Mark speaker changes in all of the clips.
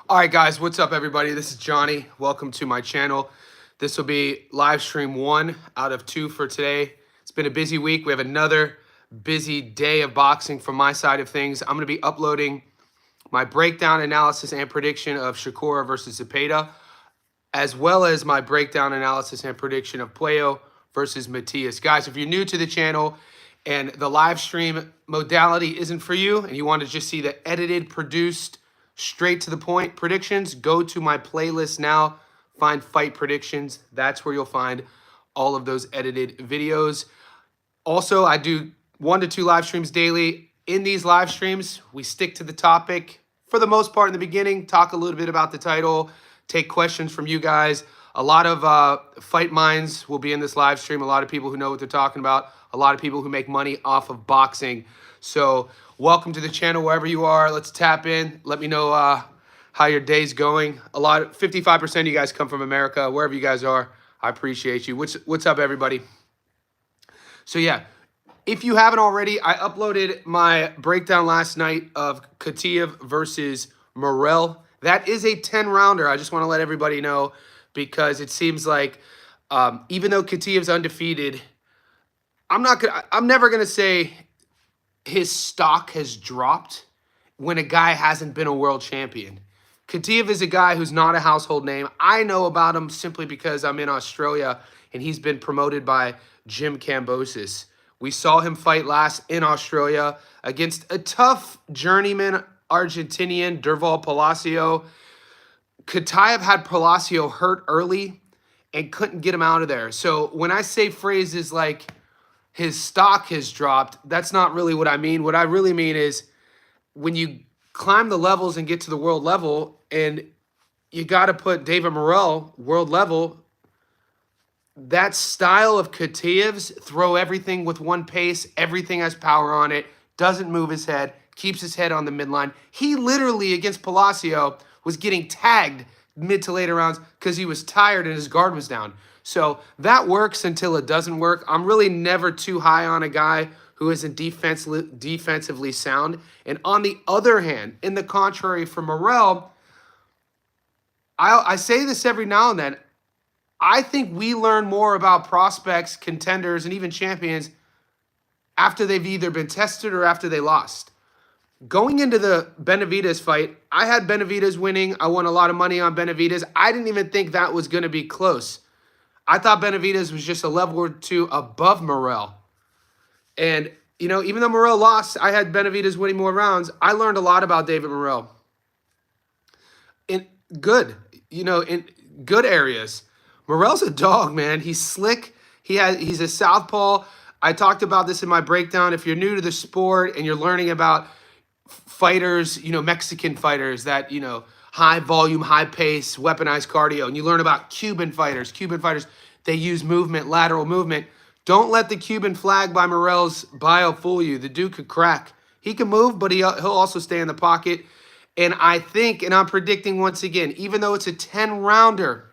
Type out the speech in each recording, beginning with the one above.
Speaker 1: All right, guys, what's up, everybody? This is Johnny. Welcome to my channel. This will be live stream 1 out of 2 for today. It's been a busy week. We have another busy day of boxing from my side of things. I'm going to be uploading my breakdown, analysis, and prediction of Shakur versus Zepeda, as well as my breakdown, analysis, and prediction of Puello versus Matias. Guys, if you're new to the channel and the live stream modality isn't for you and you want to just see the edited, produced, straight to the point predictions, go to my playlist now, find fight predictions. That's where you'll find all of those edited videos. Also, I do 1 to 2 live streams daily. In these live streams, we stick to the topic for the most part in the beginning, talk a little bit about the title, take questions from you guys. A lot of fight minds will be in this live stream. A lot of people who know what they're talking about. A lot of people who make money off of boxing. So welcome to the channel wherever you are. Let's tap in. Let me know how your day's going. 55% of you guys come from America. Wherever you guys are, I appreciate you. What's up, everybody? So yeah, if you haven't already, I uploaded my breakdown last night of Khativ versus Morrell. That is a 10-rounder. I just want to let everybody know, because it seems like even though Khativ's undefeated, I'm never gonna say his stock has dropped when a guy hasn't been a world champion. Khativ is a guy who's not a household name. I know about him simply because I'm in Australia and he's been promoted by Jim Kambosos. We saw him fight last in Australia against a tough journeyman Argentinian, Derval Palacio. Khativ had Palacio hurt early and couldn't get him out of there. So when I say phrases like his stock has dropped, that's not really what I mean. What I really mean is when you climb the levels and get to the world level, and you got to put David Morrell world level, that style of Khativ's, throw everything with one pace, everything has power on it, doesn't move his head, keeps his head on the midline. He literally, against Palacio, was getting tagged mid to later rounds because he was tired and his guard was down. So that works until it doesn't work. I'm really never too high on a guy who isn't defensively sound. And on the other hand, in the contrary for Morrell, I say this every now and then, I think we learn more about prospects, contenders, and even champions after they've either been tested or after they lost. Going into the Benavidez fight, I had Benavidez winning. I won a lot of money on Benavidez. I didn't even think that was going to be close. I thought Benavidez was just a level or 2 above Morrell. And, you know, even though Morrell lost, I had Benavidez winning more rounds. I learned a lot about David Morrell. In good areas. Morrell's a dog, man. He's slick. He's a southpaw. I talked about this in my breakdown. If you're new to the sport and you're learning about fighters, Mexican fighters that, high volume, high pace, weaponized cardio, and you learn about Cuban fighters, they use movement, lateral movement. Don't let the Cuban flag by Morrell's bio fool you. The dude could crack. He can move, but he'll also stay in the pocket. And I think, and I'm predicting once again, even though it's a 10-rounder,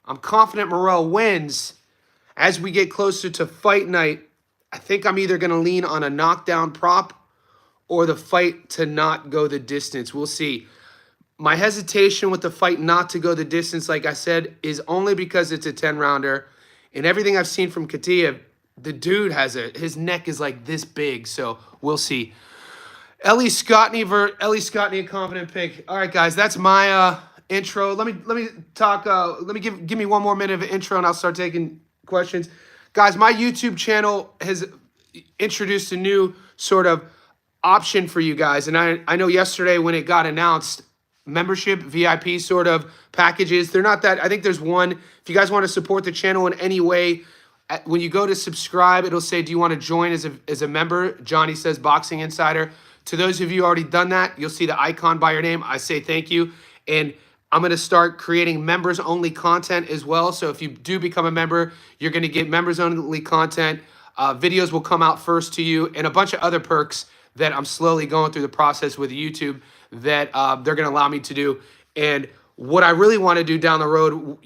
Speaker 1: I'm confident Morrell wins. As we get closer to fight night, I think I'm either going to lean on a knockdown prop or the fight to not go the distance. We'll see. My hesitation with the fight not to go the distance, like I said, is only because it's a 10-rounder. And everything I've seen from Khativ, the dude his neck is like this big. So we'll see. Ellie Scottney, a confident pick. All right, guys, that's my intro. Let me talk. Let me give me 1 more minute of an intro, and I'll start taking questions. Guys, my YouTube channel has introduced a new sort of option for you guys. And I know yesterday when it got announced, membership, VIP sort of packages, they're not that. I think there's one. If you guys want to support the channel in any way, when you go to subscribe, it'll say, do you want to join as a member? Johnny says Boxing Insider. To those of you already done that, you'll see the icon by your name. I say thank you. And I'm going to start creating members-only content as well. So if you do become a member, you're going to get members-only content. Videos will come out first to you, and a bunch of other perks that I'm slowly going through the process with YouTube that they're going to allow me to do. And what I really want to do down the road,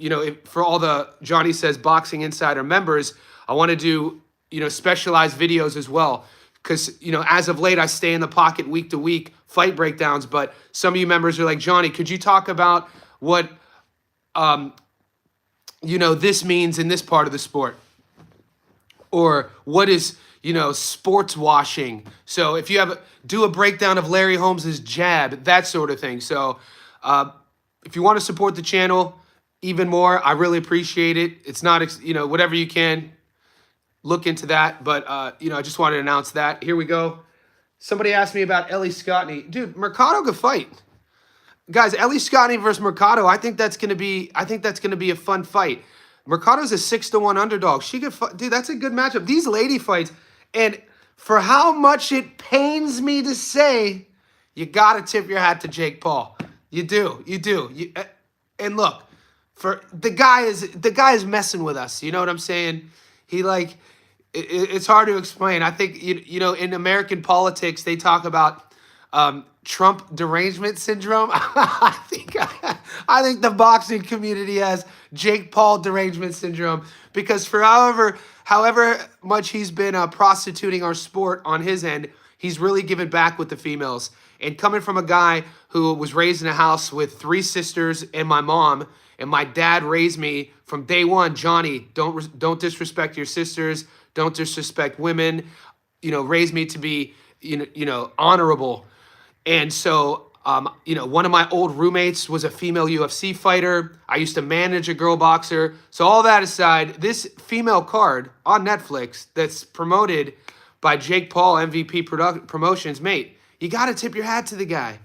Speaker 1: for all the Johnny Says Boxing Insider members, I want to do, specialized videos as well. because, as of late, I stay in the pocket week to week, fight breakdowns. But some of you members are like, Johnny, could you talk about what, this means in this part of the sport? Or what is, sports washing? So if you do a breakdown of Larry Holmes's jab, that sort of thing. So if you want to support the channel even more, I really appreciate it. It's not, whatever you can, look into that. But, I just wanted to announce that. Here we go. Somebody asked me about Ellie Scottney. Dude, Mercado could fight. Guys, Ellie Scottney versus Mercado, I think that's gonna be a fun fight. Mercado's a 6-1 underdog. She could fight. Dude, that's a good matchup. These lady fights, and for how much it pains me to say, you gotta tip your hat to Jake Paul. You do. And look, for the guy is messing with us. You know what I'm saying? It's hard to explain. I think in American politics they talk about Trump derangement syndrome. I think the boxing community has Jake Paul derangement syndrome, because for however much he's been prostituting our sport on his end, he's really given back with the females. And coming from a guy who was raised in a house with 3 sisters and my mom, and my dad raised me from day one, Johnny, don't disrespect your sisters, don't disrespect women, raised me to be, honorable. And so, one of my old roommates was a female UFC fighter. I used to manage a girl boxer. So all that aside, this female card on Netflix that's promoted by Jake Paul, MVP Promotions, mate, you got to tip your hat to the guy.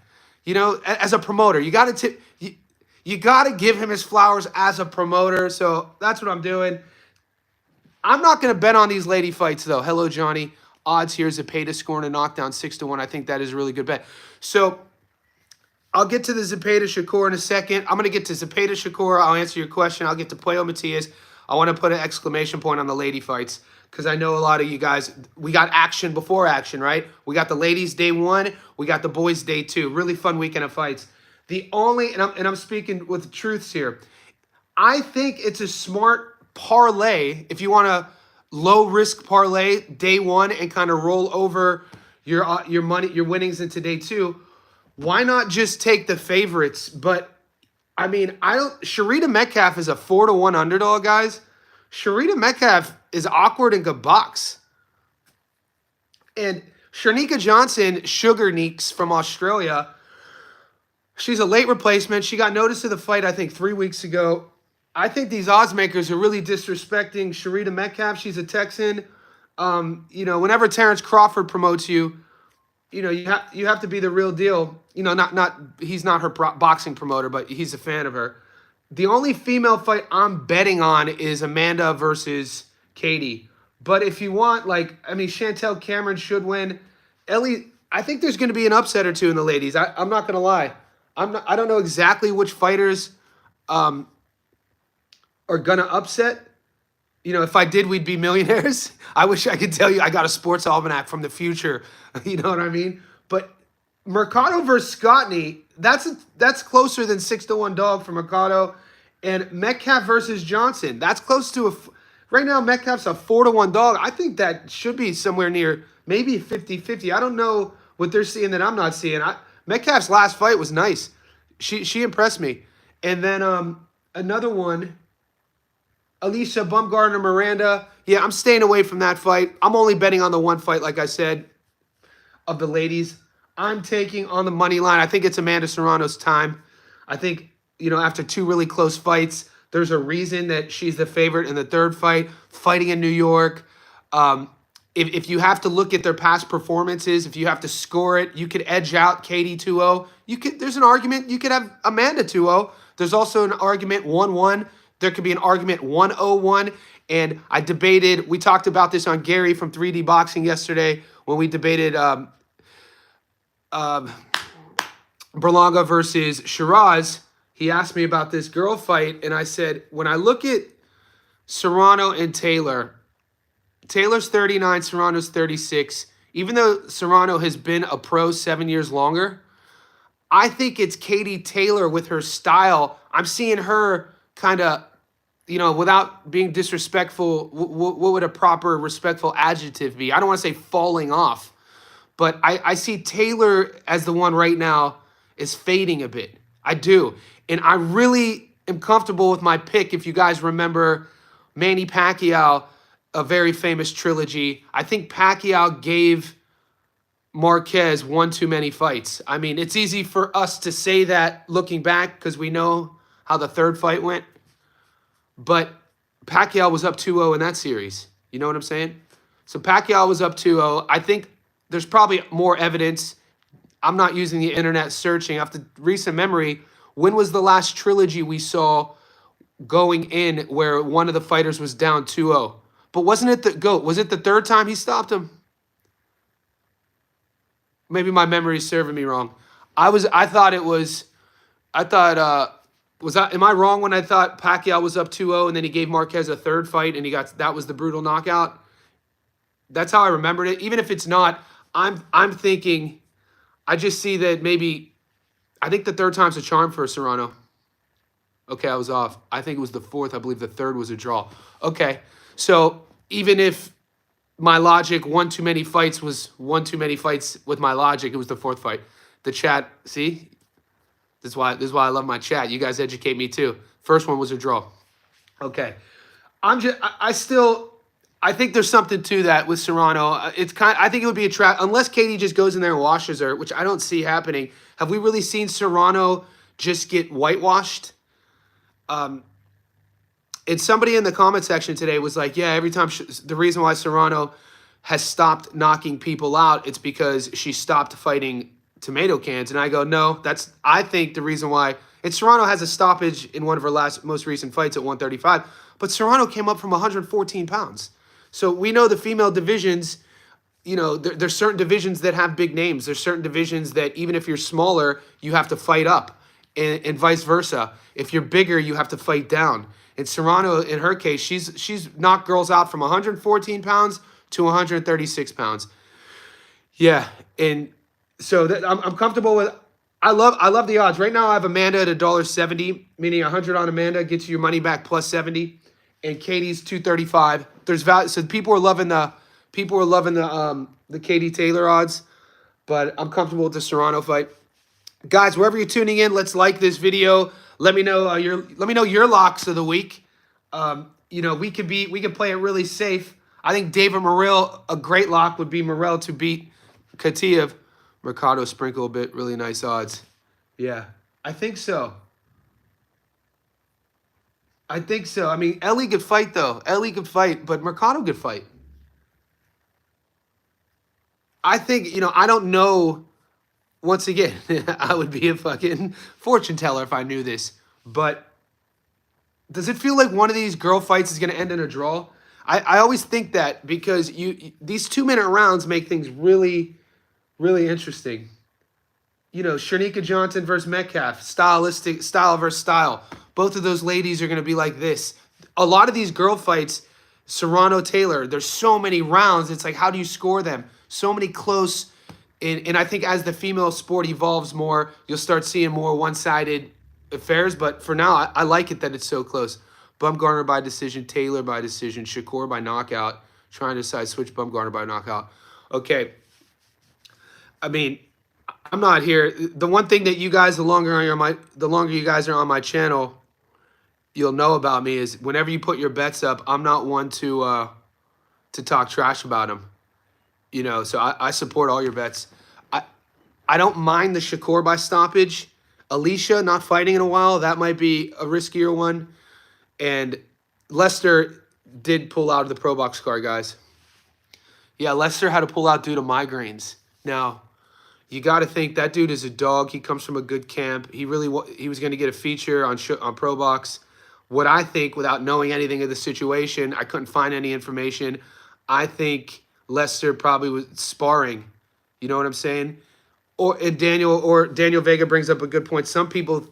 Speaker 1: As a promoter, you got to give him his flowers as a promoter. So that's what I'm doing. I'm not going to bet on these lady fights, though. Hello, Johnny. Odds here, Zepeda scoring a knockdown 6-1. I think that is a really good bet. So I'll get to the Zepeda Shakur in a second. I'm going to get to Zepeda Shakur. I'll answer your question. I'll get to Puello Matias. I want to put an exclamation point on the lady fights, because I know a lot of you guys, we got action before action, right? We got the ladies day 1. We got the boys day 2. Really fun weekend of fights. The only, and I'm speaking with truths here, I think it's a smart parlay if you want to low risk parlay day 1 and kind of roll over your money, your winnings into day 2. Why not just take the favorites? But I mean, Sharita Metcalf is a 4-1 underdog, guys. Sharita Metcalf is awkward and good box. And Sharnika Johnson, Sugar Neeks from Australia, she's a late replacement. She got notice of the fight, I think, 3 weeks ago. I think these odds makers are really disrespecting Sharita Metcalf. She's a Texan. Whenever Terrence Crawford promotes you, you have to be the real deal. He's not her boxing promoter, but he's a fan of her. The only female fight I'm betting on is Amanda versus Katie. But if you want, Chantel Cameron should win. Ellie, I think there's going to be an upset or two in the ladies. I'm not going to lie. I don't know exactly which fighters are going to upset. If I did, we'd be millionaires. I wish I could tell you I got a sports almanac from the future. You know what I mean? But Mercado versus Scottney, that's closer than 6-1 dog for Mercado. And Metcalf versus Johnson, that's close to right now Metcalf's a 4-1 dog. I think that should be somewhere near maybe 50-50. I don't know what they're seeing that I'm not seeing. Metcalf's last fight was nice. She impressed me. And then another one, Alicia Bumgardner Miranda. Yeah, I'm staying away from that fight. I'm only betting on the one fight, like I said, of the ladies. I'm taking on the money line. I think it's Amanda Serrano's time. I think, after 2 really close fights, there's a reason that she's the favorite in the 3rd fight, fighting in New York. If you have to look at their past performances, if you have to score it, you could edge out Katie 2-0. There's an argument. You could have Amanda 2-0. There's also an argument 1-1. There could be an argument 1-0-1. And we talked about this on Gary from 3D Boxing yesterday when we debated Berlanga versus Shiraz. He asked me about this girl fight, and I said, when I look at Serrano and Taylor, Taylor's 39, Serrano's 36. Even though Serrano has been a pro 7 years longer, I think it's Katie Taylor with her style. I'm seeing her kind of without being disrespectful, what would a proper respectful adjective be? I don't want to say falling off, but I see Taylor as the one right now is fading a bit. I do. And I really am comfortable with my pick. If you guys remember Manny Pacquiao, a very famous trilogy, I think Pacquiao gave Marquez one too many fights. I mean, it's easy for us to say that looking back because we know how the third fight went, but Pacquiao was up 2-0 in that series. You know what I'm saying? So Pacquiao was up 2-0. I think there's probably more evidence. I'm not using the internet searching. After recent memory, when was the last trilogy we saw going in where one of the fighters was down 2-0? But wasn't it the GOAT? Was it the third time he stopped him? Maybe my memory is serving me wrong. I thought it was I thought am I wrong when I thought Pacquiao was up 2-0 and then he gave Marquez a third fight and that was the brutal knockout? That's how I remembered it. Even if it's not, I'm thinking I just see that maybe I think the third time's a charm for Serrano. Okay, I was off. I think it was the fourth. I believe the third was a draw. Okay. So even if my logic, one too many fights was one too many fights with my logic, it was the fourth fight. The chat, see? This is why I love my chat. You guys educate me too. First one was a draw. Okay. I think there's something to that with Serrano. I think it would be a trap unless Katie just goes in there and washes her, which I don't see happening. Have we really seen Serrano just get whitewashed? And somebody in the comment section today was like, yeah, every time the reason why Serrano has stopped knocking people out, it's because she stopped fighting tomato cans. And I go, no, I think the reason why Serrano has a stoppage in one of her most recent fights at 135, but Serrano came up from 114 pounds. So we know the female divisions, there's certain divisions that have big names. There's certain divisions that even if you're smaller, you have to fight up and vice versa. If you're bigger, you have to fight down. And Serrano, in her case, she's knocked girls out from 114 pounds to 136 pounds. Yeah, and so I'm comfortable with. I love the odds right now. I have Amanda at $1.70, meaning 100 on Amanda gets you your money back plus 70, and Katie's 235. There's value, so people are loving the Katie Taylor odds, but I'm comfortable with the Serrano fight. Guys, wherever you're tuning in, let's like this video. Let me know your locks of the week. We could play it really safe. I think David Morrell, a great lock would be Morrell to beat Katiev. Mercado sprinkle a bit, really nice odds. Yeah, I think so. I mean, Ellie could fight though. Ellie could fight, but Mercado could fight. I think, I don't know. Once again, I would be a fucking fortune teller if I knew this. But does it feel like one of these girl fights is going to end in a draw? I always think that because these 2-minute rounds make things really, really interesting. Shanika Johnson versus Metcalf, style versus style. Both of those ladies are going to be like this. A lot of these girl fights, Serrano Taylor, there's so many rounds. It's like, how do you score them? So many close. And I think as the female sport evolves more, you'll start seeing more one-sided affairs. But for now, I like it that it's so close. Bumgarner by decision, Taylor by decision, Shakur by knockout. Trying to decide switch Bumgarner by knockout. Okay. I mean, I'm not here. The one thing that you guys, the longer you guys are on my channel, you'll know about me is whenever you put your bets up, I'm not one to talk trash about them. So I support all your bets. I don't mind the Shakur by stoppage. Alicia not fighting in a while, that might be a riskier one. And Lester did pull out of the Pro Box card, guys. Yeah, Lester had to pull out due to migraines. Now, you got to think that dude is a dog. He comes from a good camp. He was going to get a feature on Pro Box. What I think, without knowing anything of the situation, I couldn't find any information. I think Lester probably was sparring. You know what I'm saying? Or Daniel Vega brings up a good point. Some people,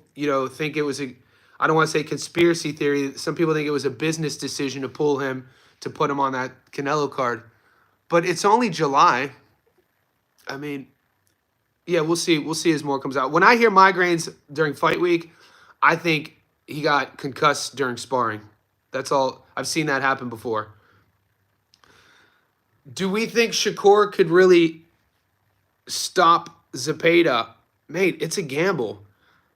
Speaker 1: think it was I don't want to say conspiracy theory. Some people think it was a business decision to pull him, to put him on that Canelo card. But it's only July. I mean, yeah, we'll see. We'll see as more comes out. When I hear migraines during fight week, I think he got concussed during sparring. That's all. I've seen that happen before. Do we think Shakur could really stop Zepeda? Mate, it's a gamble.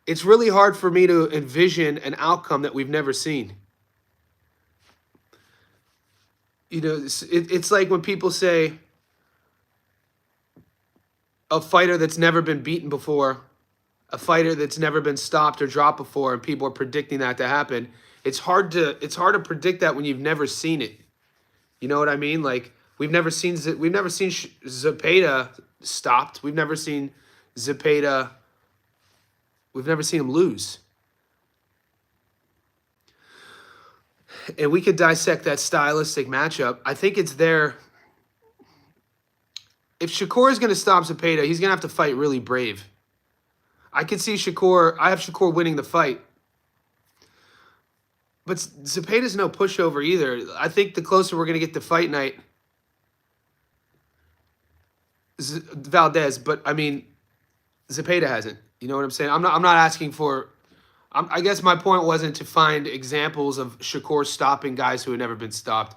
Speaker 1: It's really hard for me to envision an outcome that we've never seen. You know, it's like when people say a fighter that's never been beaten before, a fighter that's never been stopped or dropped before, and people are predicting that to happen. It's hard to predict that when you've never seen it. You know what I mean? Like we've never seen Zepeda stopped. We've never seen Zepeda. We've never seen him lose. And we could dissect that stylistic matchup. I think it's there. If Shakur is going to stop Zepeda, he's going to have to fight really brave. I could see Shakur. I have Shakur winning the fight. But Zepeda's no pushover either. I think the closer we're going to get to fight night, Valdez. But I mean, Zepeda hasn't. You know what I'm saying? I'm not asking for. I guess my point wasn't to find examples of Shakur stopping guys who had never been stopped.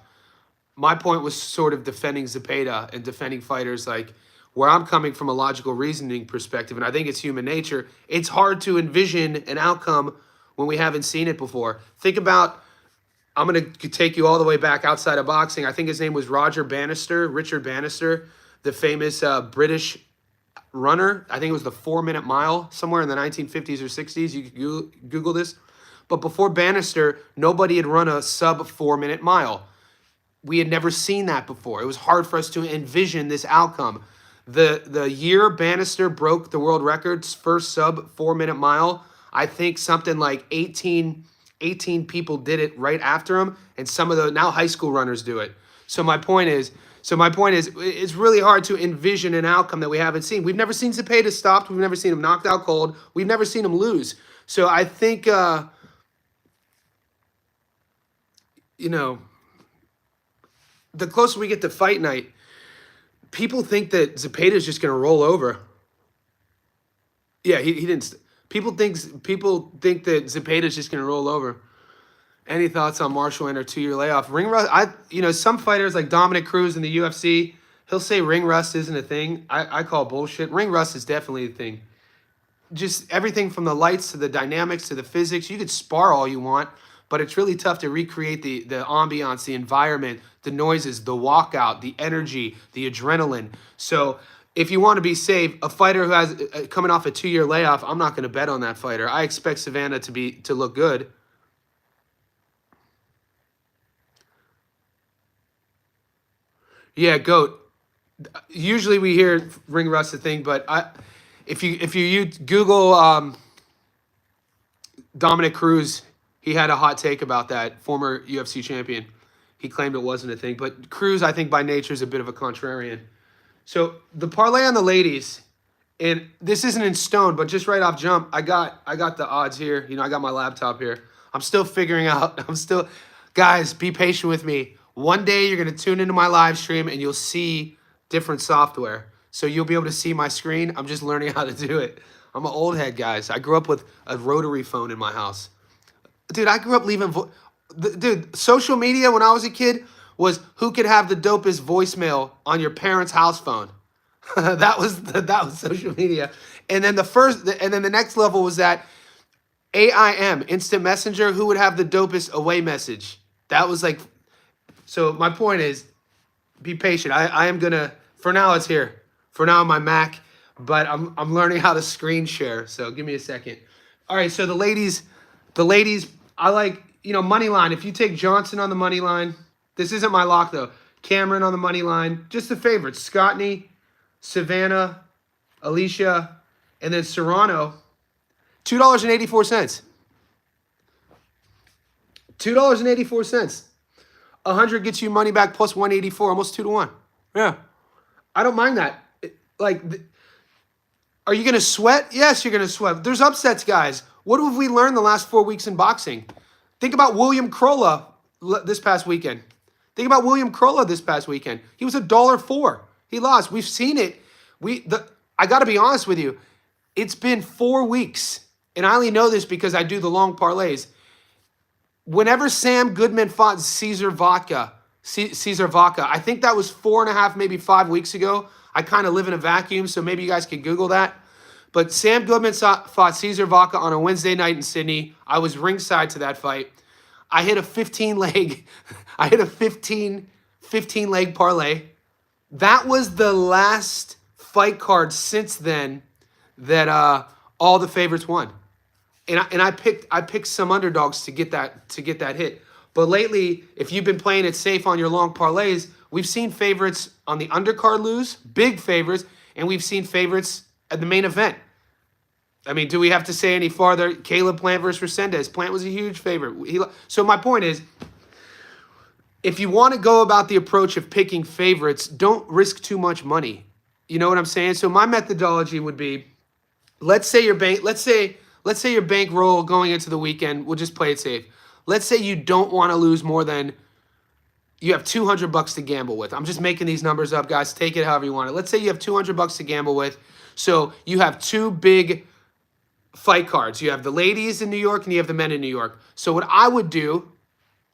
Speaker 1: My point was sort of defending Zepeda and defending fighters like where I'm coming from a logical reasoning perspective, and I think it's human nature. It's hard to envision an outcome when we haven't seen it before. Think about, I'm going to take you all the way back outside of boxing. I think his name was Richard Bannister, the famous British runner. I think it was the 4-minute mile somewhere in the 1950s or 60s. You can Google this. But before Bannister, nobody had run a sub 4-minute mile. We had never seen that before. It was hard for us to envision this outcome. The year Bannister broke the world record's first sub 4-minute mile, I think something like 18 people did it right after him, and some of the now high school runners do it. So my point is, it's really hard to envision an outcome that we haven't seen. We've never seen Zepeda stopped. We've never seen him knocked out cold. We've never seen him lose. So I think, you know, the closer we get to fight night, people think that Zepeda is just going to roll over. Yeah, he didn't. People think that Zepeda is just going to roll over. Any thoughts on Marshall and her 2-year layoff? Ring rust. Some fighters like Dominic Cruz in the UFC, he'll say ring rust isn't a thing. I call bullshit. Ring rust is definitely a thing. Just everything from the lights to the dynamics to the physics. You could spar all you want, but it's really tough to recreate the ambiance, the environment, the noises, the walkout, the energy, the adrenaline. So if you want to be safe, a fighter who has coming off a 2-year layoff, I'm not going to bet on that fighter. I expect Savannah to look good. Yeah, GOAT. Usually we hear ring rust a thing, but if you Google Dominic Cruz, he had a hot take about that, former UFC champion. He claimed it wasn't a thing, but Cruz, I think by nature, is a bit of a contrarian. So the parlay on the ladies, and this isn't in stone, but just right off jump, I got the odds here. I got my laptop here. I'm still figuring out. Guys, be patient with me. One day you're going to tune into my live stream and you'll see different software. So you'll be able to see my screen. I'm just learning how to do it. I'm an old head, guys. I grew up with a rotary phone in my house. Dude, I grew up leaving... Dude, social media when I was a kid was who could have the dopest voicemail on your parents' house phone. that was social media. And then the next level was that AIM, instant messenger, who would have the dopest away message. That was like... So my point is, be patient. I am gonna, for now it's here. For now on my Mac, but I'm learning how to screen share. So give me a second. All right, so the ladies, I like, money line. If you take Johnson on the money line, this isn't my lock though. Cameron on the money line, just the favorites. Scottney, Savannah, Alicia, and then Serrano, $2.84. $2.84. 100 gets you money back plus 184, almost 2-1. Yeah. I don't mind that. Are you going to sweat? Yes, you're going to sweat. There's upsets, guys. What have we learned the last 4 weeks in boxing? Think about William Crolla this past weekend. He was $1.04. He lost. We've seen it. I got to be honest with you. It's been 4 weeks, and I only know this because I do the long parlays. whenever Sam Goodman fought Caesar Vodka, I think that was 4.5, maybe 5 weeks ago. I kind of live in a vacuum, so maybe you guys could Google that. But Sam Goodman fought Caesar Vodka on a Wednesday night in Sydney. I was ringside to that fight. I hit a 15 leg, I hit a 15 leg parlay. That was the last fight card since then that all the favorites won. And I picked some underdogs to get that hit. But lately, if you've been playing it safe on your long parlays, we've seen favorites on the undercard lose, big favorites, and we've seen favorites at the main event. I mean, do we have to say any farther? Caleb Plant versus Resendez. Plant was a huge favorite. So my point is, if you want to go about the approach of picking favorites, don't risk too much money. You know what I'm saying? So my methodology would be, let's say your bankroll going into the weekend, we'll just play it safe. Let's say you don't want to lose more than, you have $200 to gamble with. I'm just making these numbers up, guys. Take it however you want it. Let's say you have $200 to gamble with. So you have two big fight cards. You have the ladies in New York and you have the men in New York. So what I would do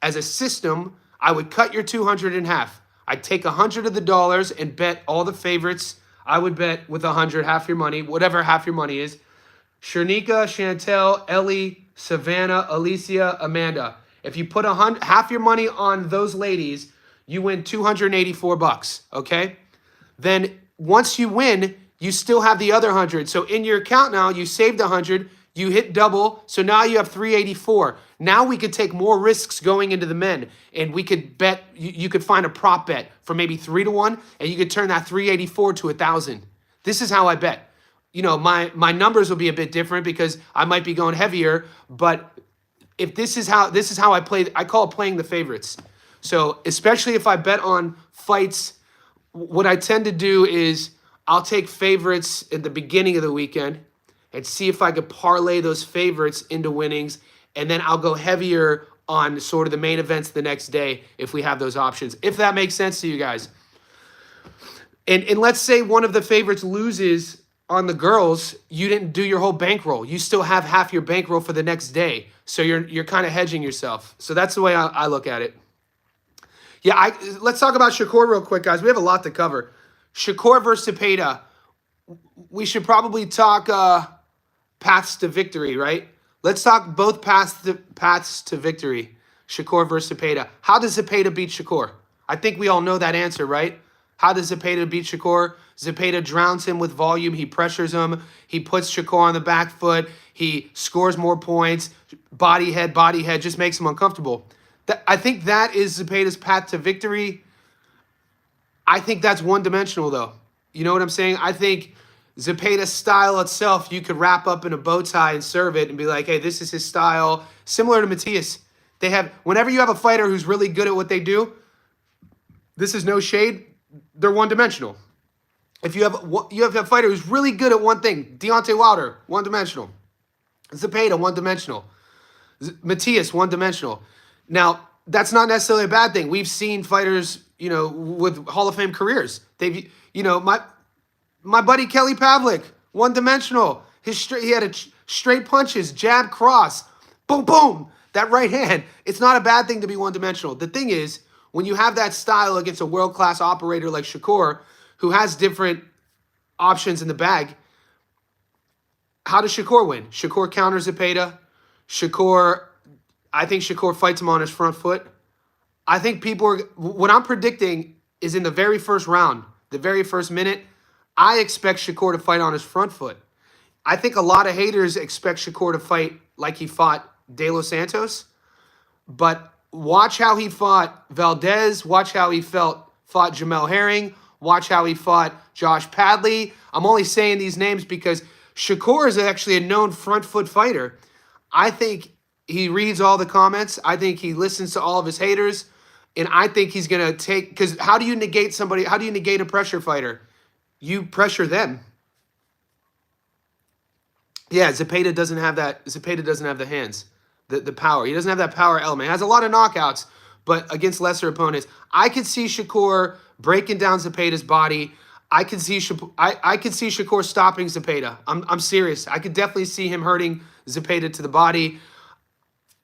Speaker 1: as a system, I would cut your 200 in half. I'd take 100 of the dollars and bet all the favorites. I would bet with 100, half your money, whatever half your money is. Shernika, Chantel, Ellie, Savannah, Alicia, Amanda. If you put half your money on those ladies, you win $284, okay? Then once you win, you still have the other 100. So in your account now, you saved 100, you hit double, so now you have 384. Now we could take more risks going into the men, and we could bet, you could find a prop bet for maybe 3-1, and you could turn that 384 to 1,000. This is how I bet. You know, my numbers will be a bit different because I might be going heavier, but if this is how I play, I call it playing the favorites. So especially if I bet on fights, what I tend to do is I'll take favorites at the beginning of the weekend and see if I could parlay those favorites into winnings, and then I'll go heavier on sort of the main events the next day if we have those options, if that makes sense to you guys. And let's say one of the favorites loses on the girls, you didn't do your whole bankroll. You still have half your bankroll for the next day. So you're kind of hedging yourself. So that's the way I look at it. Yeah, let's talk about Shakur real quick, guys. We have a lot to cover. Shakur versus Zepeda. We should probably talk paths to victory, right? Let's talk both paths to victory. Shakur versus Zepeda. How does Zepeda beat Shakur? I think we all know that answer, right? How does Zepeda beat Shakur? Zepeda drowns him with volume. He pressures him. He puts Shakur on the back foot. He scores more points. Body head, just makes him uncomfortable. I think that is Zepeda's path to victory. I think that's one-dimensional, though. You know what I'm saying? I think Zepeda's style itself, you could wrap up in a bow tie and serve it and be like, hey, this is his style. Similar to Matias. Whenever you have a fighter who's really good at what they do, this is no shade, they're one-dimensional. If you have a fighter who's really good at one thing, Deontay Wilder, one-dimensional. Zepeda, one-dimensional. Matias, one-dimensional. Now, that's not necessarily a bad thing. We've seen fighters, you know, with Hall of Fame careers. They've, you know, my buddy Kelly Pavlik, one-dimensional. He had straight punches, jab, cross, boom, boom. That right hand. It's not a bad thing to be one-dimensional. The thing is, when you have that style against a world-class operator like Shakur, who has different options in the bag, how does Shakur win? Shakur counters Zepeda. I think Shakur fights him on his front foot. I think what I'm predicting is in the very first round, the very first minute, I expect Shakur to fight on his front foot. I think a lot of haters expect Shakur to fight like he fought De Los Santos, but watch how he fought Valdez. Watch how he fought Jamel Herring. Watch how he fought Josh Padley. I'm only saying these names because Shakur is actually a known front foot fighter. I think he reads all the comments. I think he listens to all of his haters. And I think he's going to take, because how do you negate somebody? How do you negate a pressure fighter? You pressure them. Yeah, Zepeda doesn't have that. Zepeda doesn't have the hands, the power. He doesn't have that power element. He has a lot of knockouts, but against lesser opponents. I could see Shakur breaking down Zepeda's body. I could see Shakur stopping Zepeda. I'm serious. I could definitely see him hurting Zepeda to the body.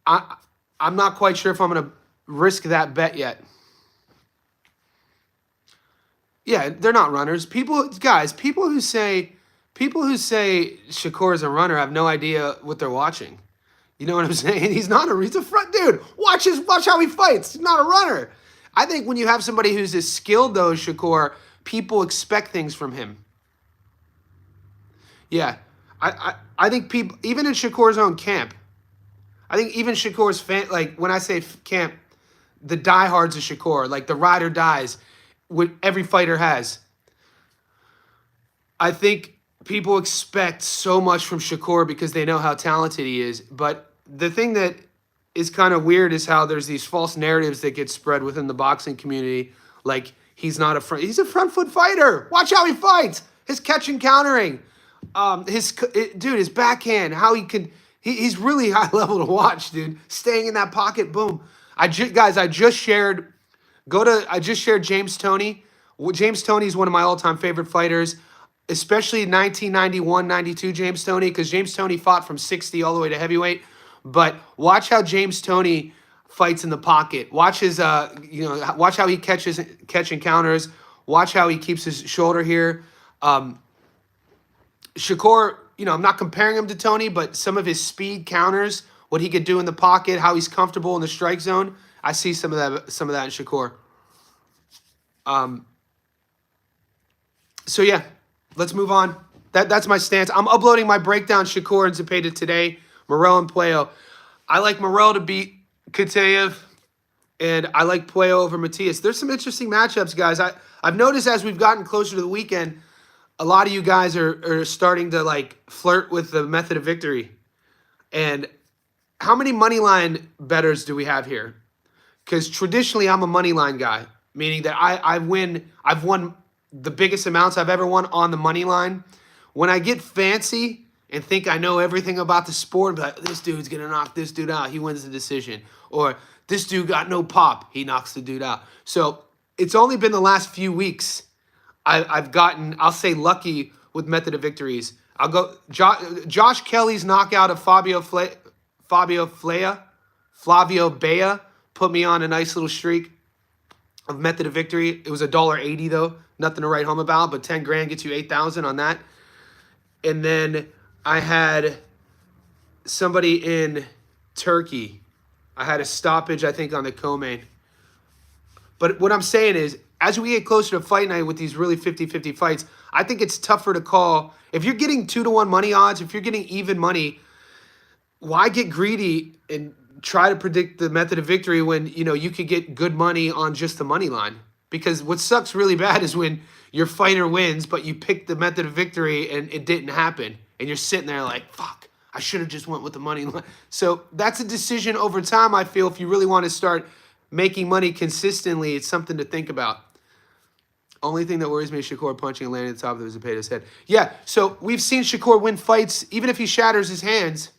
Speaker 1: I I'm not quite sure if I'm going to risk that bet yet. Yeah, they're not runners. People who say Shakur is a runner have no idea what they're watching. You know what I'm saying? He's a front dude. Watch how he fights. He's not a runner. I think when you have somebody who's as skilled though as Shakur, people expect things from him. Yeah. I think people, even in Shakur's own camp, I think even Shakur's fan, like when I say camp, the diehards of Shakur, like the ride or dies, what every fighter has. I think people expect so much from Shakur because they know how talented he is. But the thing that is kind of weird is how there's these false narratives that get spread within the boxing community. Like he's a front foot fighter. Watch how he fights. His catch and countering, his backhand, how he can. He's really high level to watch, dude. Staying in that pocket, boom. I just shared James Toney. James Toney is one of my all-time favorite fighters, especially 1991-92 James Toney, because James Toney fought from 60 all the way to heavyweight. But watch how James Toney fights in the pocket. Watch his, watch how he catch and counters. Watch how he keeps his shoulder here. Shakur, I'm not comparing him to Toney, but some of his speed counters, what he could do in the pocket, how he's comfortable in the strike zone. I see some of that in Shakur. So yeah, let's move on. That's my stance. I'm uploading my breakdown Shakur and Zepeda today. Morel and Puello. I like Morel to beat Kitaev, and I like Puello over Matias. There's some interesting matchups, guys. I've noticed as we've gotten closer to the weekend, a lot of you guys are starting to like flirt with the method of victory. And how many money line bettors do we have here? Because traditionally I'm a money line guy, meaning that I've won the biggest amounts I've ever won on the money line. When I get fancy and think I know everything about the sport, but like, this dude's gonna knock this dude out, he wins the decision. Or this dude got no pop, he knocks the dude out. So it's only been the last few weeks I've gotten, I'll say, lucky with method of victories. I'll go Josh Kelly's knockout of Flavio Bea put me on a nice little streak of method of victory. It was $1.80 though, nothing to write home about, but 10 grand gets you 8,000 on that. And then I had somebody in Turkey. I had a stoppage, I think, on the co-main. But what I'm saying is, as we get closer to fight night with these really 50-50 fights, I think it's tougher to call. If you're getting 2-to-1 money odds, if you're getting even money, why get greedy and try to predict the method of victory when, you could get good money on just the money line? Because what sucks really bad is when your fighter wins, but you picked the method of victory and it didn't happen. And you're sitting there like, fuck, I should have just went with the money line. So that's a decision over time, I feel, if you really want to start making money consistently, it's something to think about. Only thing that worries me is Shakur punching and landing at the top of Zepeda's head. Yeah, so we've seen Shakur win fights, even if he shatters his hands.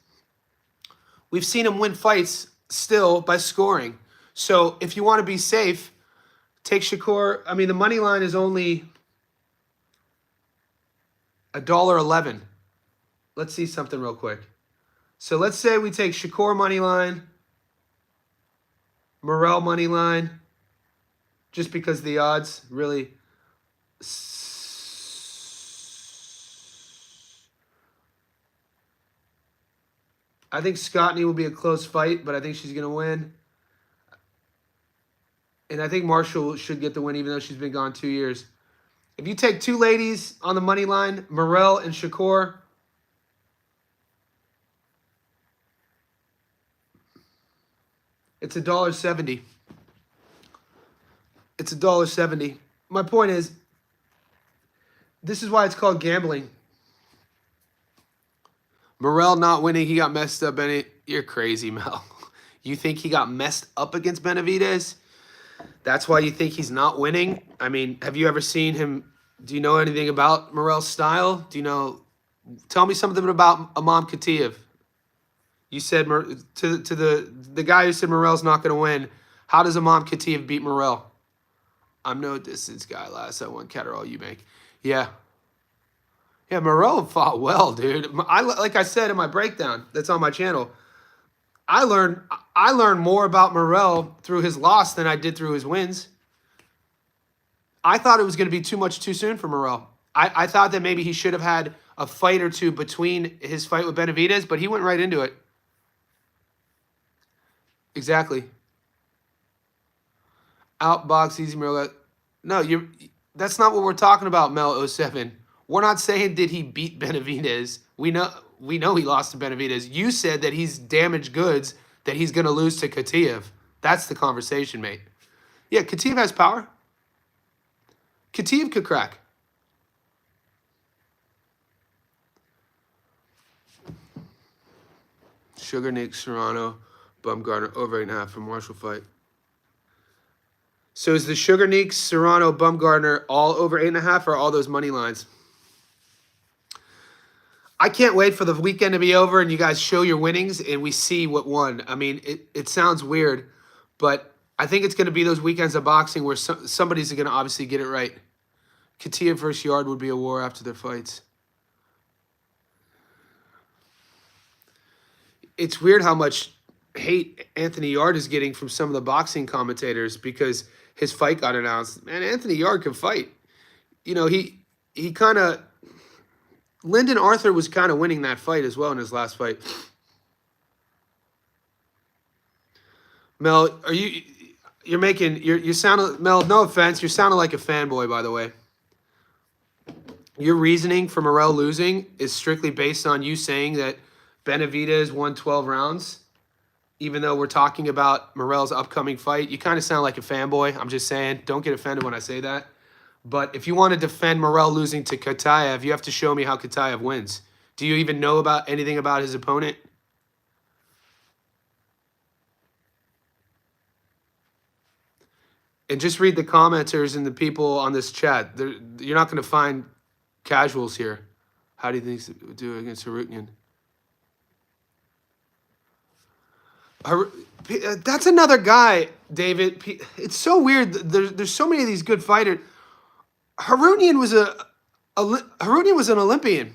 Speaker 1: We've seen him win fights still by scoring. So if you want to be safe, take Shakur. I mean, the money line is only $1.11. Let's see something real quick. So let's say we take Shakur money line, Morel money line, just because the odds really. I think Scottney will be a close fight, but I think she's going to win. And I think Marshall should get the win, even though she's been gone 2 years. If you take two ladies on the money line, Morel and Shakur, it's $1.70. It's $1.70. My point is, this is why it's called gambling. Morel not winning, he got messed up, Benny. You're crazy, Mel. You think he got messed up against Benavidez? That's why you think he's not winning? I mean, have you ever seen him? Do you know anything about Morel's style? Tell me something about Imam Khatiev. You said to the guy who said Morel's not going to win, how does Imam Khatiev beat Morel? I'm no distance guy, last I won Catterall you make. Yeah. Yeah, Morel fought well, dude. Like I said in my breakdown that's on my channel, I learned more about Morrell through his loss than I did through his wins. I thought it was going to be too much too soon for Morrell. I thought that maybe he should have had a fight or two between his fight with Benavidez, but he went right into it. Exactly. Outbox easy Morrell. No, that's not what we're talking about, Mel 07. We're not saying did he beat Benavidez. We know he lost to Benavidez. You said that he's damaged goods, that he's going to lose to Katiev. That's the conversation, mate. Yeah, Katiev has power. Katiev could crack. Sugar Nick Serrano, Bumgarner over 8.5 for Marshall fight. So is the Sugar Nick Serrano Bumgarner all over 8.5 or all those money lines? I can't wait for the weekend to be over and you guys show your winnings and we see what won. I mean, it sounds weird, but I think it's going to be those weekends of boxing where somebody's going to obviously get it right. Katiev versus Yard would be a war after their fights. It's weird how much hate Anthony Yard is getting from some of the boxing commentators because his fight got announced. Man, Anthony Yard can fight. You know, he kind of... Lyndon Arthur was kind of winning that fight as well in his last fight. Mel, you're sounding... Mel, no offense, you're sounding like a fanboy, by the way. Your reasoning for Morrell losing is strictly based on you saying that Benavidez won 12 rounds, even though we're talking about Morrell's upcoming fight. You kind of sound like a fanboy. I'm just saying, don't get offended when I say that. But if you want to defend Morrell losing to Kataev, you have to show me how Kataev wins. Do you even know about anything about his opponent? And just read the commenters and the people on this chat. You're not going to find casuals here. How do you think he would do against Harutnian? That's another guy, David. It's so weird. There's so many of these good fighters. Harutnian was an Olympian.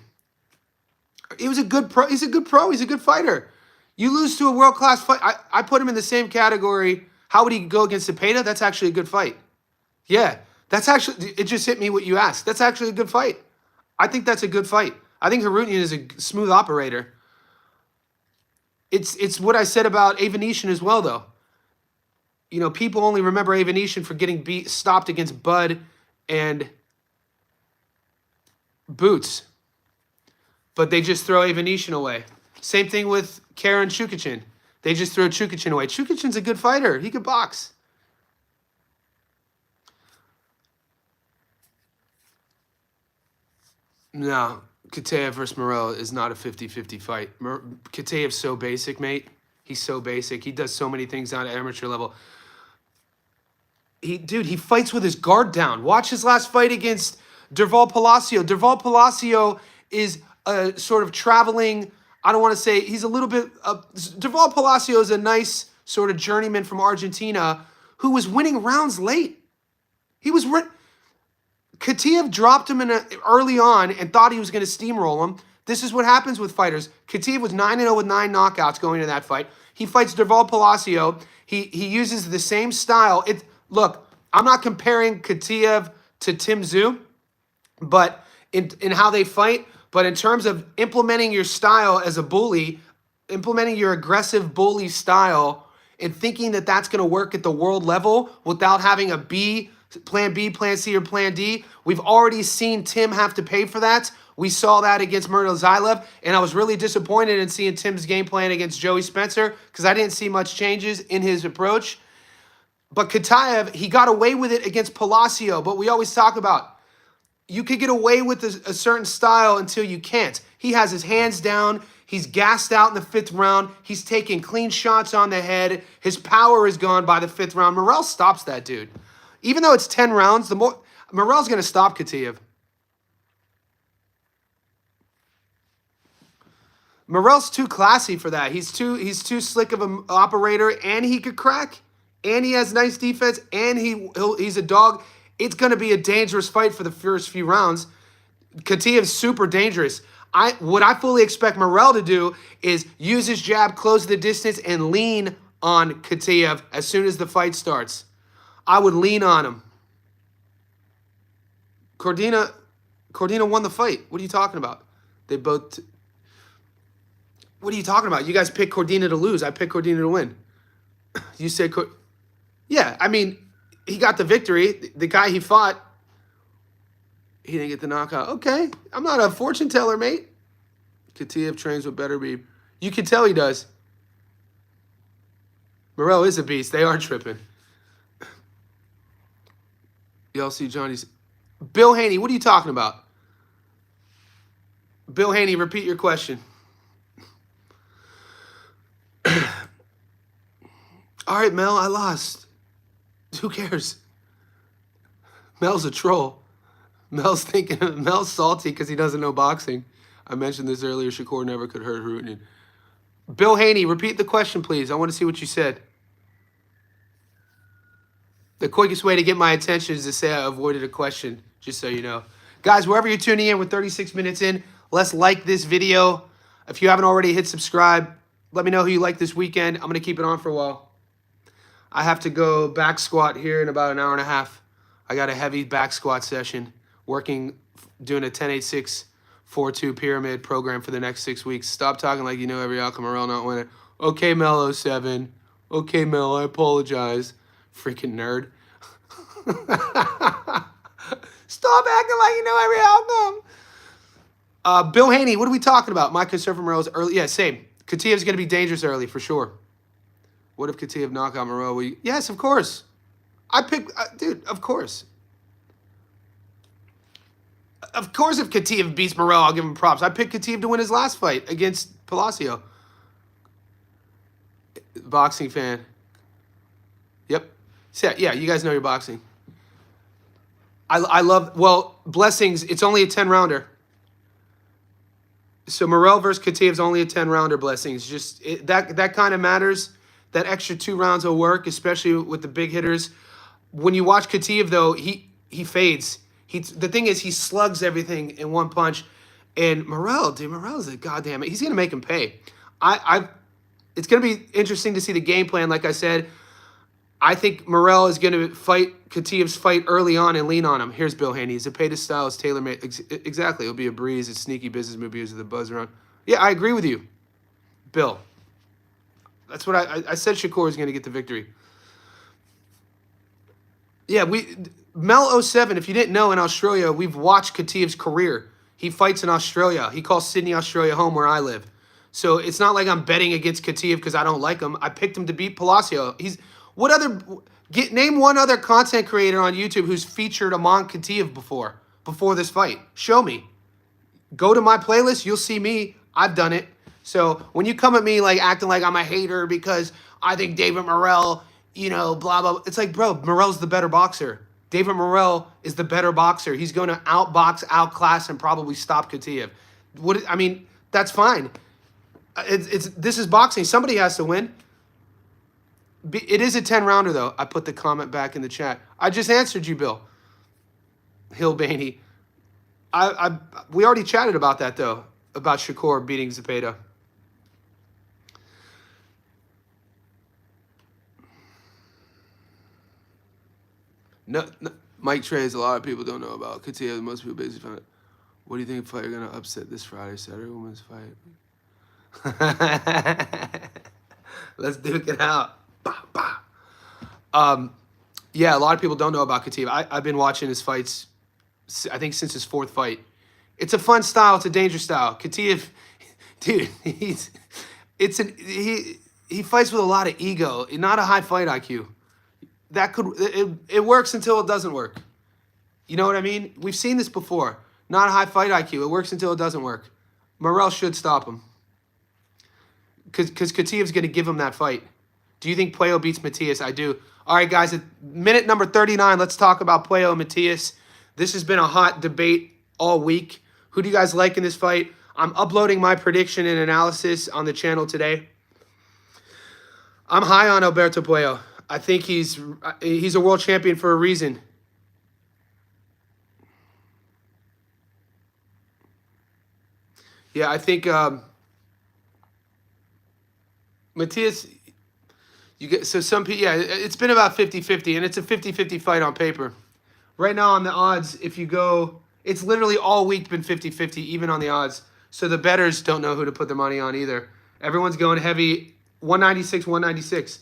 Speaker 1: He was a good pro. He's a good pro. He's a good fighter. You lose to a world-class fight. I put him in the same category. How would he go against Zepeda? That's actually a good fight. Yeah, that's actually, it just hit me what you asked. That's actually a good fight. I think that's a good fight. I think Harutnian is a smooth operator. It's what I said about Avanesian as well, though. You know, people only remember Avanesian for getting stopped against Bud and Boots. But they just throw Avanesian away. Same thing with Karen Chukachin. They just throw Chukachin away. Chukachin's a good fighter. He could box. No, Kataev versus Morrell is not a 50-50 fight. Kataev's so basic, mate. He's so basic. He does so many things down at amateur level. He fights with his guard down. Watch his last fight against Derval Palacio. Derval Palacio is a sort of traveling, I don't want to say, he's a little bit, Derval Palacio is a nice sort of journeyman from Argentina who was winning rounds late. Katiev dropped him early on and thought he was going to steamroll him. This is what happens with fighters. Katiev was 9-0 with 9 knockouts going into that fight. He fights Derval Palacio. He uses the same style. Look, I'm not comparing Katiev to Tim Tszyu, but in how they fight, but in terms of implementing your style as a bully, implementing your aggressive bully style and thinking that that's going to work at the world level without having a plan B, plan C, or plan D. We've already seen Tim have to pay for that. We saw that against Murtazaev, and I was really disappointed in seeing Tim's game plan against Joey Spencer because I didn't see much changes in his approach. But Kataev, he got away with it against Palacio, but we always talk about you could get away with a certain style until you can't. He has his hands down. He's gassed out in the 5th round. He's taking clean shots on the head. His power is gone by the 5th round. Morrell stops that dude. Even though it's 10 rounds, Morrell's going to stop Katiev. Morrell's too classy for that. He's too slick of an operator, and he could crack, and he has nice defense, and he's a dog. It's going to be a dangerous fight for the first few rounds. Katiev's super dangerous. What I fully expect Morel to do is use his jab, close the distance, and lean on Kataev as soon as the fight starts. I would lean on him. Cordina won the fight. What are you talking about? They both... What are you talking about? You guys picked Cordina to lose. I picked Cordina to win. You said... Yeah, I mean, he got the victory. The guy he fought, he didn't get the knockout. Okay, I'm not a fortune teller, mate. Kataev trains with better be. You can tell he does. Morel is a beast. They are tripping. Y'all see Johnny's... Bill Haney, what are you talking about? Bill Haney, repeat your question. All right, Mel, I lost. Who cares? Mel's a troll. Mel's salty because he doesn't know boxing. I mentioned this earlier. Shakur never could hurt Harutian. Bill Haney, repeat the question, please. I want to see what you said. The quickest way to get my attention is to say I avoided a question, just so you know. Guys, wherever you're tuning in, we're 36 minutes in. Let's like this video. If you haven't already, hit subscribe. Let me know who you like this weekend. I'm going to keep it on for a while. I have to go back squat here in about an hour and a half. I got a heavy back squat session, doing a 10-8-6-4-2 pyramid program for the next 6 weeks. Stop talking like you know every outcome. Morel not winning. Okay, Mel 07. Okay, Mel, I apologize. Freaking nerd. Stop acting like you know every outcome. Bill Haney, what are we talking about? My concern for Morel's early. Yeah, same. Kataev's going to be dangerous early, for sure. What if Kataev knock out Morel? Yes, of course. I pick, dude, of course. Of course, if Kataev beats Morel, I'll give him props. I picked Kataev to win his last fight against Palacio. Boxing fan. Yep. Yeah, you guys know your boxing. I love, well, Blessings, it's only a 10-rounder. So Morel versus Kataev's only a 10-rounder, Blessings. Just that kind of matters. That extra 2 rounds will work, especially with the big hitters. When you watch Kataev, though, he fades. The thing is, he slugs everything in one punch. And Morel, dude, Morel's a goddamn... He's going to make him pay. It's going to be interesting to see the game plan, like I said. I think Morel is going to fight Kataev's fight early on and lean on him. Here's Bill Haney. Zepeda style is tailor-made. Exactly. It'll be a breeze. It's sneaky business move because of the buzz around. Yeah, I agree with you, Bill. That's what I said. Shakur is going to get the victory. Yeah, Mel 07, if you didn't know, in Australia, we've watched Kataev's career. He fights in Australia. He calls Sydney, Australia home where I live. So it's not like I'm betting against Kataev because I don't like him. I picked him to beat Palacio. Name one other content creator on YouTube who's featured Amon Kataev before this fight. Show me. Go to my playlist. You'll see me. I've done it. So when you come at me like acting like I'm a hater because I think David Morel, you know, blah, blah, it's like, bro, Morel's the better boxer. David Morel is the better boxer. He's going to outbox, outclass, and probably stop Kataev. I mean, that's fine. This is boxing. Somebody has to win. It is a 10-rounder, though. I put the comment back in the chat. I just answered you, Bill. Hilbaney. We already chatted about that, though, about Shakur beating Zepeda. No, Mike Trey's a lot of people don't know about. Kataev, most people basically found it. What do you think fight are going to upset this Friday, Saturday women's fight? Let's duke it out. Bah, bah. Yeah, a lot of people don't know about Kataev. I've been watching his fights, I think, since his 4th fight. It's a fun style. It's a dangerous style. Kataev, dude, he fights with a lot of ego, not a high fight IQ. It works until it doesn't work. You know what I mean? We've seen this before. Not a high fight IQ. It works until it doesn't work. Morel should stop him. Because Kataev's going to give him that fight. Do you think Puello beats Matias? I do. All right, guys, at minute number 39, let's talk about Puello and Matias. This has been a hot debate all week. Who do you guys like in this fight? I'm uploading my prediction and analysis on the channel today. I'm high on Alberto Puello. I think he's a world champion for a reason. Yeah, I think Matias, you get so some people. Yeah, it's been about 50-50, and it's a 50-50 fight on paper. Right now on the odds, if you go, it's literally all week been 50-50, even on the odds. So the bettors don't know who to put their money on either. Everyone's going heavy, 196, 196.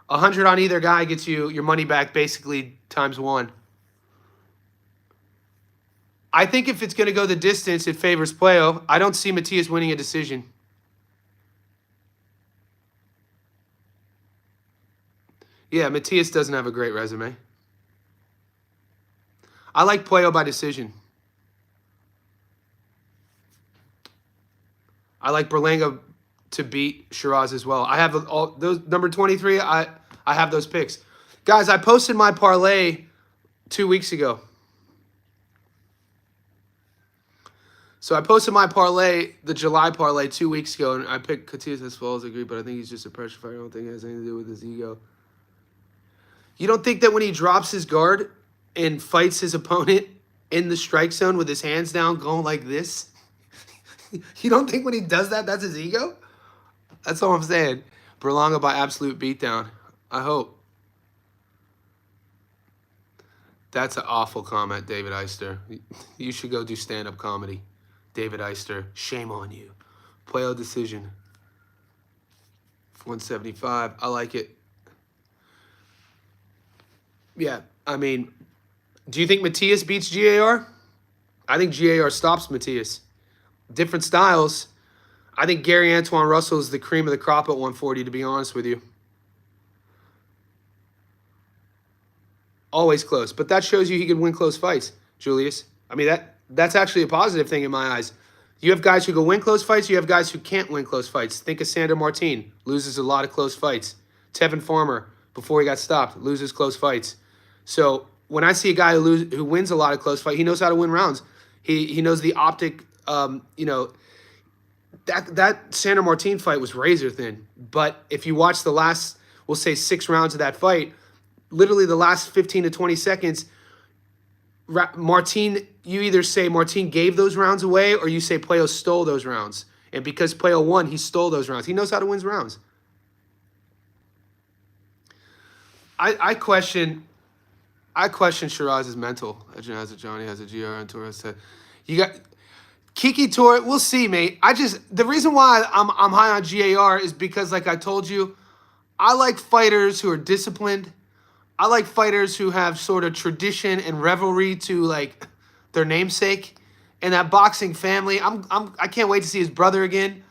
Speaker 1: 100 on either guy gets you your money back basically times one. I think if it's going to go the distance, it favors Playo. I don't see Matias winning a decision. Yeah, Matias doesn't have a great resume. I like Playo by decision. I like Berlanga to beat Shiraz as well. I have all those number 23. I have those picks. Guys, I posted my parlay 2 weeks ago. So I posted my parlay, the July parlay, 2 weeks ago, and I picked Matias as falls. I agree, but I think he's just a pressure fighter. I don't think it has anything to do with his ego. You don't think that when he drops his guard and fights his opponent in the strike zone with his hands down going like this, you don't think when he does that, that's his ego? That's all I'm saying. Berlanga by absolute beatdown. I hope. That's an awful comment, David Eister. You should go do stand-up comedy. David Eister, shame on you. Playo decision. 175. I like it. Yeah, I mean, do you think Matias beats GAR? I think GAR stops Matias. Different styles. I think Gary Antoine Russell is the cream of the crop at 140, to be honest with you. Always close. But that shows you he can win close fights, Julius. I mean, that's actually a positive thing in my eyes. You have guys who go win close fights. You have guys who can't win close fights. Think of Sandor Martin. Loses a lot of close fights. Tevin Farmer, before he got stopped, loses close fights. So when I see a guy who wins a lot of close fights, he knows how to win rounds. He knows the optic, that Sandor Martin fight was razor thin. But if you watch the last, we'll say 6 rounds of that fight, literally the last 15 to 20 seconds, Martin, you either say Martin gave those rounds away or you say Playo stole those rounds. And because Playo won, he stole those rounds. He knows how to win rounds. I question Shiraz's mental. As a Johnny has a GR on tour. Said you got Kiki Tour. We'll see, mate. The reason why I'm high on GAR is because, like I told you, I like fighters who are disciplined. I like fighters who have sort of tradition and revelry to like their namesake and that boxing family. I can't wait to see his brother again.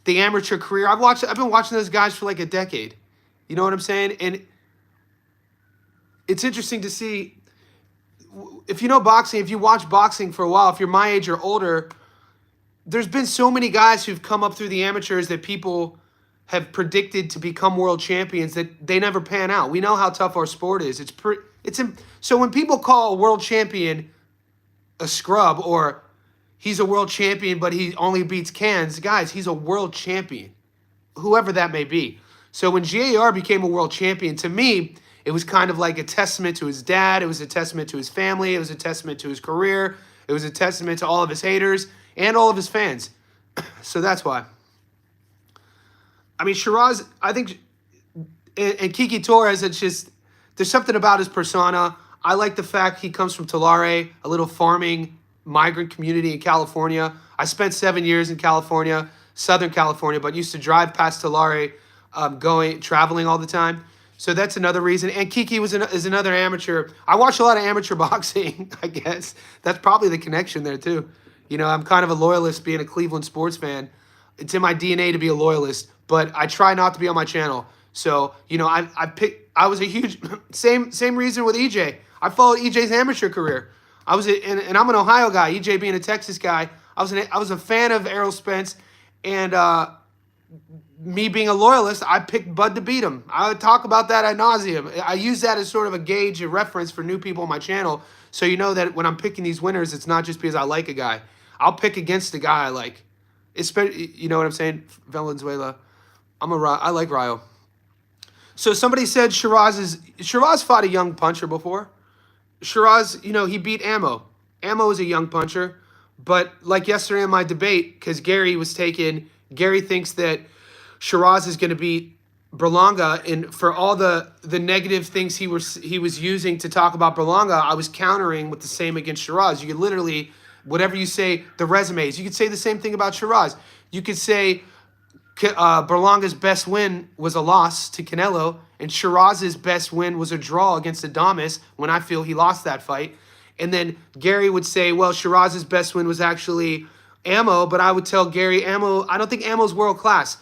Speaker 1: The amateur career. I've been watching those guys for like a decade. You know what I'm saying? And it's interesting to see, if you know boxing, if you watch boxing for a while, if you're my age or older, there's been so many guys who've come up through the amateurs that people have predicted to become world champions that they never pan out. We know how tough our sport is. So when people call a world champion a scrub or he's a world champion but he only beats cans, guys, he's a world champion, whoever that may be. So when GAR became a world champion, to me, it was kind of like a testament to his dad. It was a testament to his family. It was a testament to his career. It was a testament to all of his haters and all of his fans. So that's why. I mean, Shiraz, I think, and Kiki Torres, it's just, there's something about his persona. I like the fact he comes from Tulare, a little farming migrant community in California. I spent 7 years in California, Southern California, but used to drive past Tulare, traveling all the time. So that's another reason. And Kiki is another amateur. I watch a lot of amateur boxing, I guess. That's probably the connection there, too. You know, I'm kind of a loyalist being a Cleveland sports fan. It's in my DNA to be a loyalist, but I try not to be on my channel. So, you know, I was a huge, same reason with EJ. I followed EJ's amateur career. And I'm an Ohio guy, EJ being a Texas guy. I was a fan of Errol Spence, and me being a loyalist, I picked Bud to beat him. I would talk about that ad nauseum. I use that as sort of a gauge, a reference for new people on my channel, so you know that when I'm picking these winners, it's not just because I like a guy. I'll pick against the guy I like. You know what I'm saying? Valenzuela. I like Ryo. So somebody said Shiraz fought a young puncher before. Shiraz, you know, he beat Ammo. Ammo is a young puncher, But like yesterday in my debate, because Gary thinks that Shiraz is going to beat Berlanga, and for all the negative things he was using to talk about Berlanga, I was countering with the same against Shiraz. You could literally, whatever you say, the resumes, you could say the same thing about Shiraz. You could say Berlanga's best win was a loss to Canelo, and Shiraz's best win was a draw against Adames when I feel he lost that fight. And then Gary would say, well, Shiraz's best win was actually Ammo, but I would tell Gary, Ammo, I don't think Ammo's world class.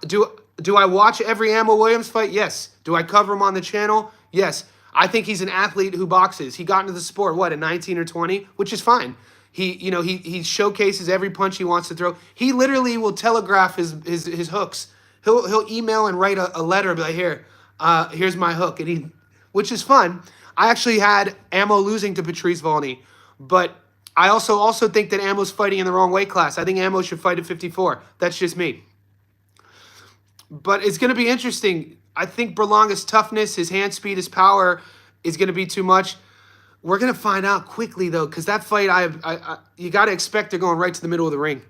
Speaker 1: Do I watch every Ammo Williams fight? Yes. Do I cover him on the channel? Yes. I think he's an athlete who boxes. He got into the sport, at 19 or 20, which is fine. He showcases every punch he wants to throw. He literally will telegraph his hooks. He'll email and write a letter and be like, here's my hook, which is fun. I actually had Ammo losing to Patrice Volney, but I also think that Ammo's fighting in the wrong weight class. I think Ammo should fight at 54. That's just me. But it's going to be interesting. I think Berlanga's toughness, his hand speed, his power is going to be too much. We're going to find out quickly, though, because that fight, you got to expect they're going right to the middle of the ring.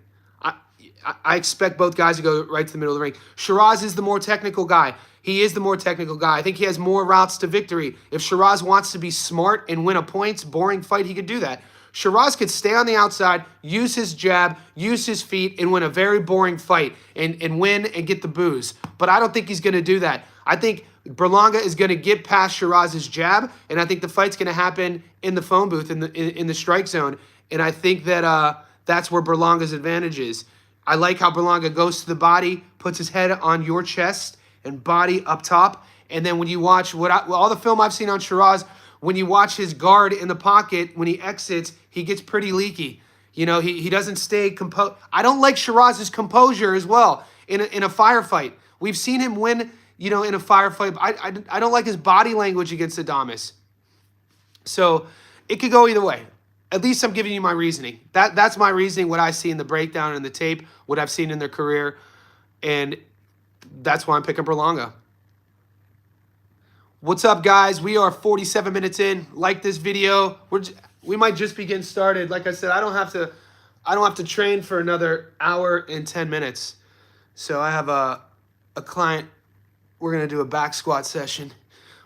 Speaker 1: I expect both guys to go right to the middle of the ring. Shiraz is the more technical guy. He is the more technical guy. I think he has more routes to victory. If Shiraz wants to be smart and win a points, boring fight, he could do that. Shiraz could stay on the outside, use his jab, use his feet, and win a very boring fight and win and get the boos. But I don't think he's going to do that. I think Berlanga is going to get past Shiraz's jab, and I think the fight's going to happen in the phone booth, in the strike zone. And I think that that's where Berlanga's advantage is. I like how Berlanga goes to the body, puts his head on your chest and body up top. And then when you watch all the film I've seen on Shiraz, when you watch his guard in the pocket, when he exits, he gets pretty leaky. He doesn't stay composed. I don't like Shiraz's composure as well in a firefight. We've seen him win, in a firefight. I don't like his body language against Adames. So it could go either way. At least I'm giving you my reasoning. That's my reasoning, what I see in the breakdown and the tape, what I've seen in their career, and that's why I'm picking Berlanga. What's up, guys? We are 47 minutes in. Like this video. We might just be getting started. Like I said, I don't have to train for another hour and 10 minutes. So I have a client. We're gonna do a back squat session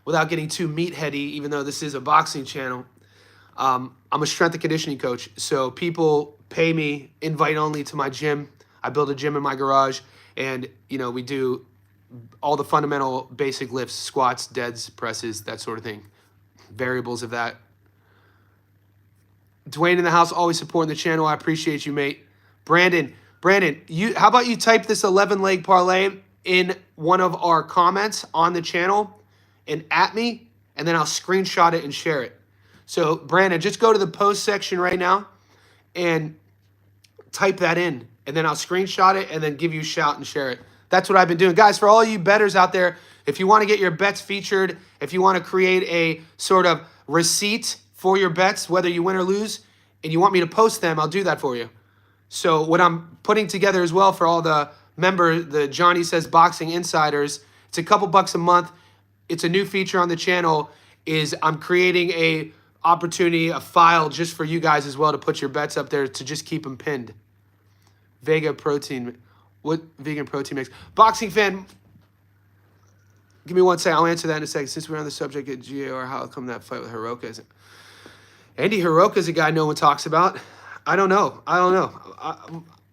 Speaker 1: without getting too meatheady, even though this is a boxing channel. I'm a strength and conditioning coach, so people pay me invite only to my gym. I build a gym in my garage, and we do all the fundamental basic lifts, squats, deads, presses, that sort of thing, variables of that. Dwayne in the house, always supporting the channel. I appreciate you, mate. Brandon, how about you type this 11-leg parlay in one of our comments on the channel and at me, and then I'll screenshot it and share it. So, Brandon, just go to the post section right now and type that in, and then I'll screenshot it and then give you a shout and share it. That's what I've been doing. Guys, for all you bettors out there, if you want to get your bets featured, if you want to create a sort of receipt for your bets, whether you win or lose, and you want me to post them, I'll do that for you. So what I'm putting together as well for all the the Johnny Says Boxing Insiders, it's a couple bucks a month. It's a new feature on the channel, is I'm creating a opportunity, a file just for you guys as well to put your bets up there to just keep them pinned. Vega protein. What vegan protein mix? Boxing fan, give me one second. I'll answer that in a second. Since we're on the subject of GAR, how come that fight with Hiroka isn't? Andy Hiroka is a guy no one talks about. I don't know.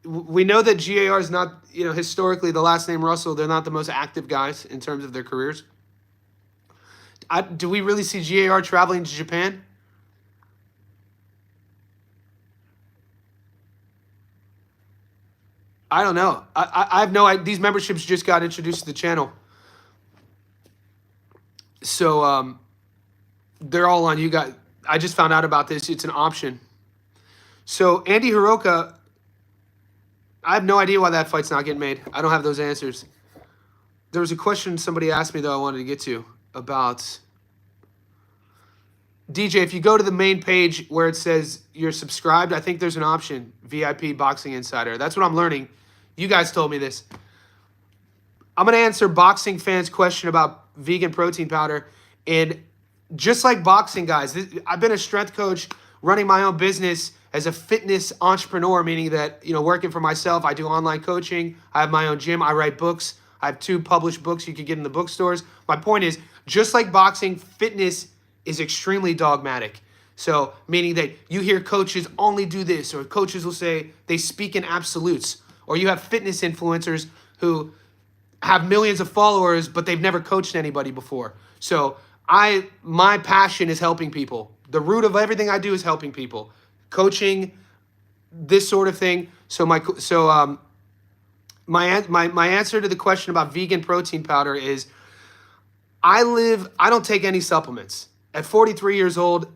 Speaker 1: We know that GAR is not, historically the last name Russell, they're not the most active guys in terms of their careers. Do we really see GAR traveling to Japan? I don't know. I have no idea. These memberships just got introduced to the channel. So they're all on you guys. I just found out about this. It's an option. So Andy Hiroka, I have no idea why that fight's not getting made. I don't have those answers. There was a question somebody asked me, though, I wanted to get to about... DJ, if you go to the main page where it says you're subscribed, I think there's an option, VIP Boxing Insider. That's what I'm learning. You guys told me this. I'm going to answer boxing fans' question about vegan protein powder. And just like boxing, guys, I've been a strength coach running my own business as a fitness entrepreneur, meaning that, working for myself, I do online coaching. I have my own gym. I write books. I have 2 published books you can get in the bookstores. My point is, just like boxing, fitness is extremely dogmatic. So meaning that you hear coaches only do this, or coaches will say they speak in absolutes, or you have fitness influencers who have millions of followers, but they've never coached anybody before. So my passion is helping people. The root of everything I do is helping people, coaching, this sort of thing. So my answer to the question about vegan protein powder is I don't take any supplements. At 43 years old,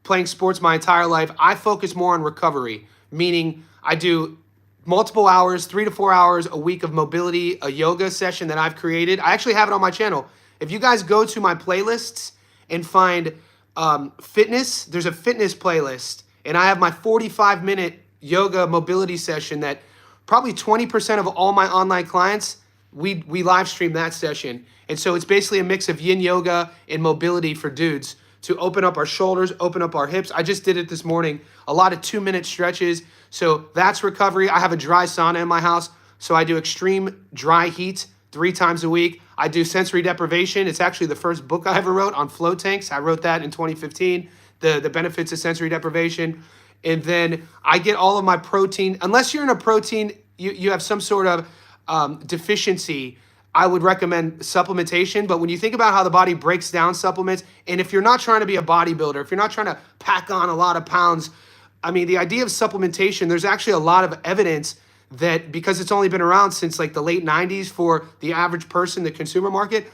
Speaker 1: playing sports my entire life, I focus more on recovery, meaning I do multiple hours, 3 to 4 hours a week of mobility, a yoga session that I've created. I actually have it on my channel. If you guys go to my playlists and find fitness, there's a fitness playlist, and I have my 45-minute yoga mobility session that probably 20% of all my online clients, we live stream that session. And so it's basically a mix of yin yoga and mobility for dudes to open up our shoulders, open up our hips. I just did it this morning. A lot of 2-minute stretches. So that's recovery. I have a dry sauna in my house, so I do extreme dry heat 3 times a week. I do sensory deprivation. It's actually the first book I ever wrote on flow tanks. I wrote that in 2015, the benefits of sensory deprivation. And then I get all of my protein. Unless you're in a protein, you have some sort of deficiency, I would recommend supplementation. But when you think about how the body breaks down supplements, and if you're not trying to be a bodybuilder, if you're not trying to pack on a lot of pounds, I mean, the idea of supplementation, there's actually a lot of evidence that, because it's only been around since like the late 90s for the average person, the consumer market,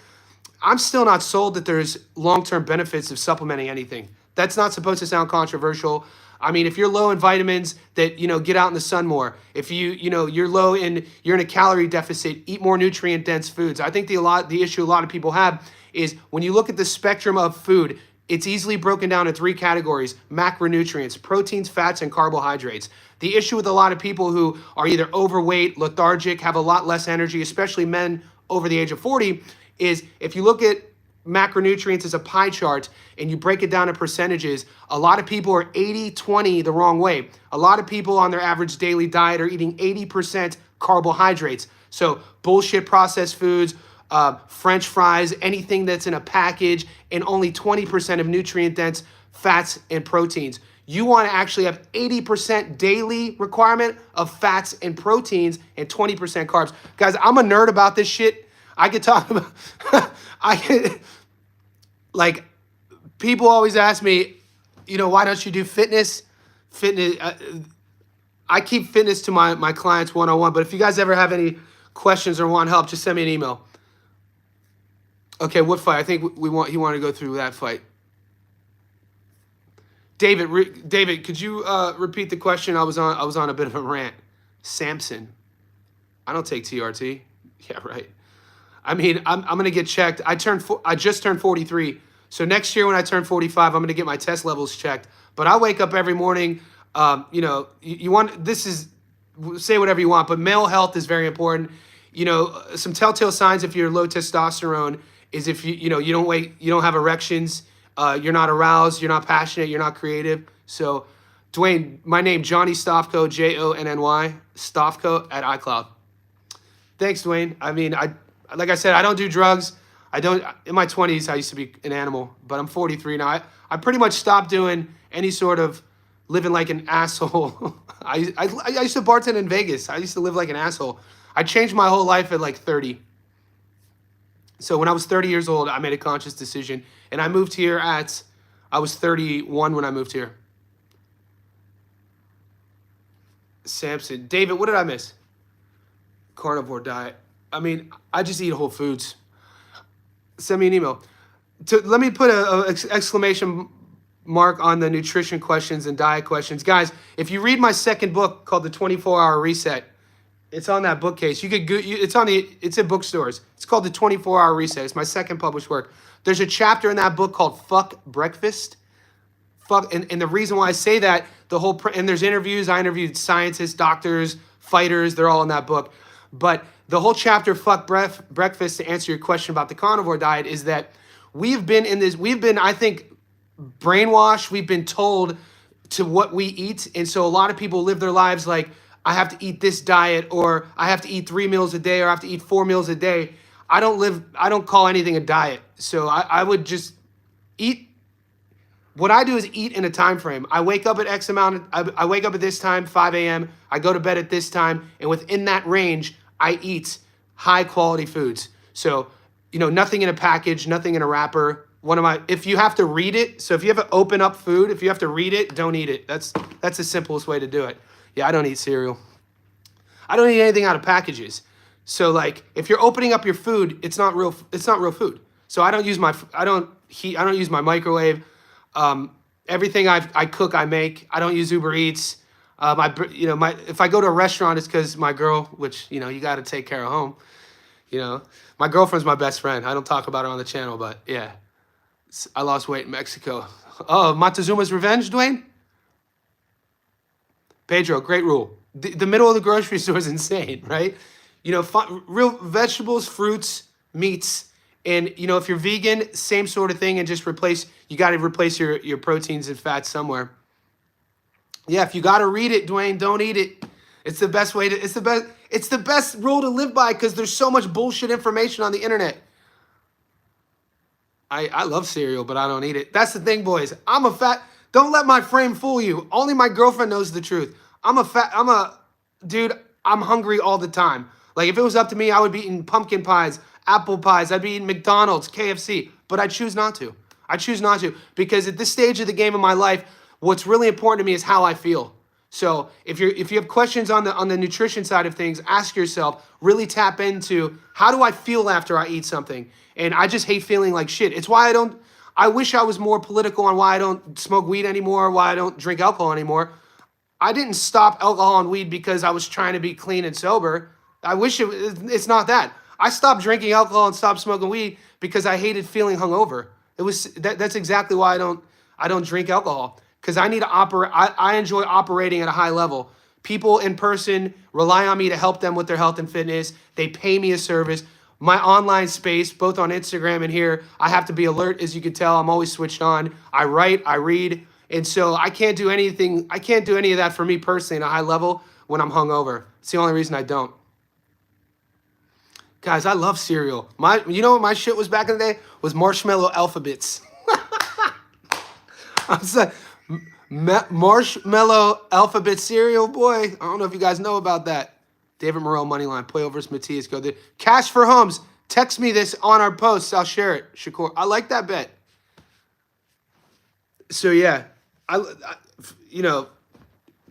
Speaker 1: I'm still not sold that there's long-term benefits of supplementing anything. That's not supposed to sound controversial. I mean, if you're low in vitamins, that, get out in the sun more. If you're low in, you're in a calorie deficit, eat more nutrient dense foods. I think the issue a lot of people have is when you look at the spectrum of food, it's easily broken down in 3 categories: macronutrients, proteins, fats, and carbohydrates. The issue with a lot of people who are either overweight, lethargic, have a lot less energy, especially men over the age of 40, is if you look at macronutrients as a pie chart and you break it down in percentages, a lot of people are 80-20 the wrong way. A lot of people on their average daily diet are eating 80% carbohydrates. So bullshit processed foods, French fries, anything that's in a package, and only 20% of nutrient dense fats and proteins. You want to actually have 80% daily requirement of fats and proteins and 20% carbs. Guys, I'm a nerd about this shit. I could talk about, like, people always ask me, why don't you do fitness? I keep fitness to my clients one-on-one, but if you guys ever have any questions or want help, just send me an email. Okay, what fight? I think he wanted to go through that fight. David, could you repeat the question? I was on a bit of a rant. Samson. I don't take TRT. Yeah, right. I mean, I'm gonna get checked. I just turned 43. So next year when I turn 45, I'm gonna get my test levels checked. But I wake up every morning. Say whatever you want, but male health is very important. Some telltale signs if you're low testosterone is if you don't have erections, you're not aroused, you're not passionate, you're not creative. So, Dwayne, my name, Johnny Stofko, Jonny, Stofko at iCloud. Thanks, Dwayne. I mean, like I said, I don't do drugs. In my 20s, I used to be an animal, but I'm 43 now. I pretty much stopped doing any sort of living like an asshole. I used to bartend in Vegas. I used to live like an asshole. I changed my whole life at like 30. So when I was 30 years old, I made a conscious decision. And I moved here I was 31 when I moved here. Samson. David, what did I miss? Carnivore diet. I mean, I just eat whole foods. Send me an email. Let me put an exclamation mark on the nutrition questions and diet questions. Guys, if you read my second book called The 24-Hour Reset, it's on that bookcase. It's in bookstores. It's called The 24-Hour Reset. It's my second published work. There's a chapter in that book called Fuck Breakfast. And the reason why I say that, and there's interviews. I interviewed scientists, doctors, fighters. They're all in that book. But the whole chapter, Fuck Breakfast, to answer your question about the carnivore diet, is that we've been, I think, brainwashed. We've been told to what we eat. And so a lot of people live their lives like, I have to eat this diet, or I have to eat 3 meals a day, or I have to eat 4 meals a day. I don't call anything a diet. So I would just eat. What I do is eat in a time frame. I wake up at X amount. I wake up at this time, 5 a.m. I go to bed at this time. And within that range, I eat high quality foods. So, nothing in a package, nothing in a wrapper. If you have to read it, so if you have to open up food, if you have to read it, don't eat it. That's the simplest way to do it. Yeah, I don't eat cereal. I don't eat anything out of packages. So like, if you're opening up your food, it's not real food. So I don't use my microwave. Everything I cook, I make. I don't use Uber Eats. If I go to a restaurant, it's because my girl, which, you got to take care of home. My girlfriend's my best friend. I don't talk about her on the channel, but yeah. I lost weight in Mexico. Oh, Montezuma's Revenge, Dwayne? Pedro, great rule. The middle of the grocery store is insane, right? Real vegetables, fruits, meats. And, if you're vegan, same sort of thing, and just you got to replace your proteins and fats somewhere. Yeah, if you got to read it, Dwayne, don't eat it. It's the best it's the best rule to live by, because there's so much bullshit information on the internet. I love cereal, but I don't eat it. That's the thing, boys. Don't let my frame fool you. Only my girlfriend knows the truth. Dude, I'm hungry all the time. Like, if it was up to me, I would be eating pumpkin pies, apple pies. I'd be eating McDonald's, KFC, but I choose not to. Because at this stage of the game of my life, what's really important to me is how I feel. So if you have questions on the nutrition side of things, ask yourself, really tap into, how do I feel after I eat something? And I just hate feeling like shit. It's why I wish I was more political on why I don't smoke weed anymore, why I don't drink alcohol anymore. I didn't stop alcohol and weed because I was trying to be clean and sober. I wish it's not that. I stopped drinking alcohol and stopped smoking weed because I hated feeling hungover. That's exactly why I don't drink alcohol, because I need to operate. I enjoy operating at a high level. People in person rely on me to help them with their health and fitness. They pay me a service. My online space, both on Instagram and here, I have to be alert. As you can tell, I'm always switched on. I write, I read. And so I can't do any of that for me personally at a high level when I'm hungover. It's the only reason I don't. Guys, I love cereal. You know what my shit was back in the day? Was marshmallow alphabets. I was like, marshmallow alphabet cereal, boy. I don't know if you guys know about that. David Morrell, Moneyline, play over Matias, go there. Cash for Homes. Text me this on our posts. I'll share it. Shakur, I like that bet. So yeah,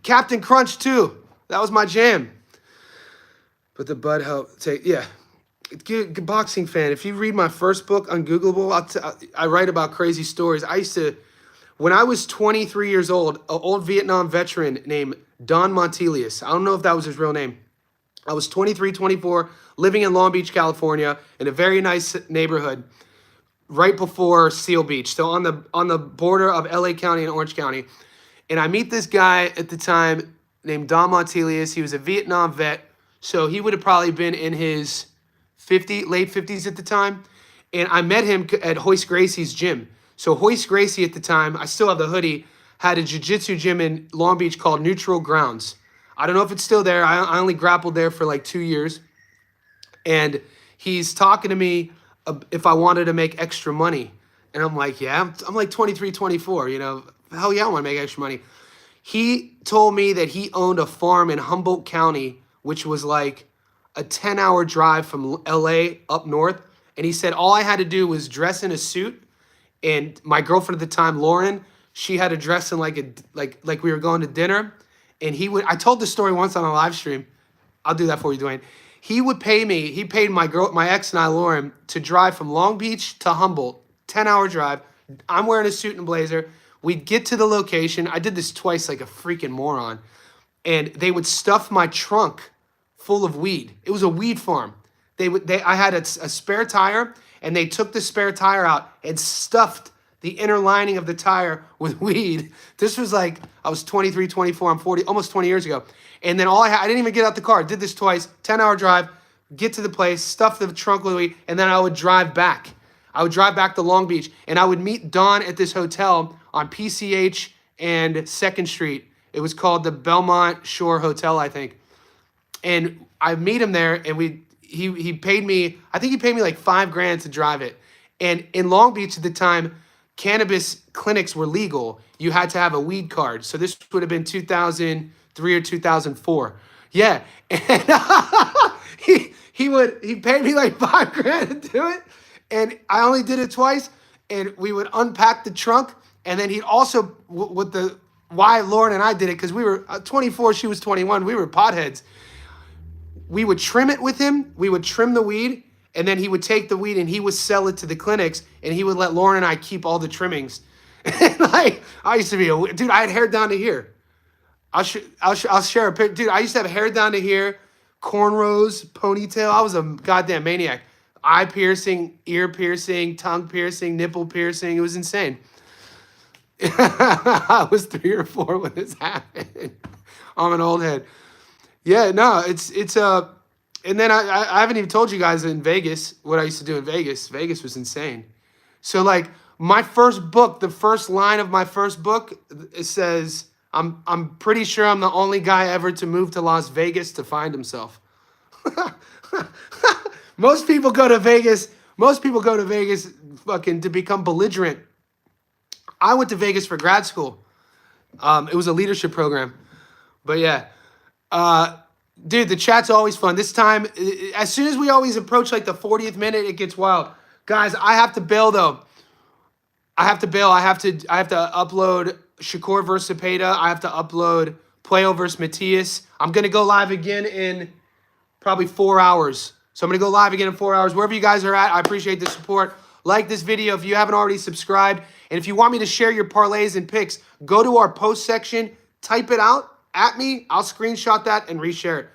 Speaker 1: Captain Crunch too. That was my jam. But the bud helped take, yeah. Good boxing fan. If you read my first book, Ungoogleable, I write about crazy stories. When I was 23 years old, an old Vietnam veteran named Don Montelius, I don't know if that was his real name. I was 23, 24, living in Long Beach, California, in a very nice neighborhood right before Seal Beach. So on the border of LA County and Orange County. And I meet this guy at the time named Don Montelius. He was a Vietnam vet. So he would have probably been in his late 50s at the time. And I met him at Hoist Gracie's gym. So Hoist Gracie at the time, I still have the hoodie, had a jiu-jitsu gym in Long Beach called Neutral Grounds. I don't know if it's still there. I only grappled there for like 2 years. And he's talking to me if I wanted to make extra money. And I'm like, yeah, I'm like 23, 24, hell yeah, I want to make extra money. He told me that he owned a farm in Humboldt County, which was like a 10-hour drive from LA up north. And he said all I had to do was dress in a suit. And my girlfriend at the time, Lauren, she had to dress in like we were going to dinner. And I told this story once on a live stream. I'll do that for you, Dwayne. He paid my ex and I, Lauren, to drive from Long Beach to Humboldt, 10-hour drive. I'm wearing a suit and blazer. We'd get to the location. I did this twice like a freaking moron. And they would stuff my trunk full of weed. It was a weed farm. I had a spare tire, and they took the spare tire out and stuffed the inner lining of the tire with weed. This was like, I was 23, 24, I'm 40, almost 20 years ago. And then I didn't even get out the car. Did this twice, 10-hour drive, get to the place, stuff the trunk with weed, and then I would drive back. I would drive back to Long Beach, and I would meet Don at this hotel on PCH and 2nd Street. It was called the Belmont Shore Hotel, I think. And I meet him there, and he paid me, I think he paid me like $5,000 to drive it. And in Long Beach at the time, cannabis clinics were legal. You had to have a weed card. So this would have been 2003 or 2004. Yeah. And he paid me like $5,000 to do it. And I only did it twice. And we would unpack the trunk. And then he'd also, why Lauren and I did it, because we were 24, she was 21. We were potheads. We would trim it with him. We would trim the weed. And then he would take the weed and he would sell it to the clinics. And he would let Lauren and I keep all the trimmings. And like, I used to be dude, I had hair down to here. I'll share a picture. Dude, I used to have hair down to here, cornrows, ponytail. I was a goddamn maniac. Eye piercing, ear piercing, tongue piercing, nipple piercing. It was insane. I was 3 or 4 when this happened. I'm an old head. Yeah, no, it's and then I haven't even told you guys in Vegas what I used to do in Vegas. Vegas was insane. So like my first book, the first line of my first book, it says, I'm pretty sure I'm the only guy ever to move to Las Vegas to find himself. Most people go to Vegas fucking to become belligerent. I went to Vegas for grad school. It was a leadership program. But yeah. Dude, the chat's always fun. This time, as soon as we always approach like the 40th minute, it gets wild. Guys, I have to bail though. I have to upload Shakur versus Zepeda. I have to upload Puello versus Matias. I'm going to go live again in probably 4 hours. So I'm going to go live again in 4 hours. Wherever you guys are at, I appreciate the support. Like this video if you haven't already subscribed. And if you want me to share your parlays and picks, go to our post section, type it out at me. I'll screenshot that and reshare it.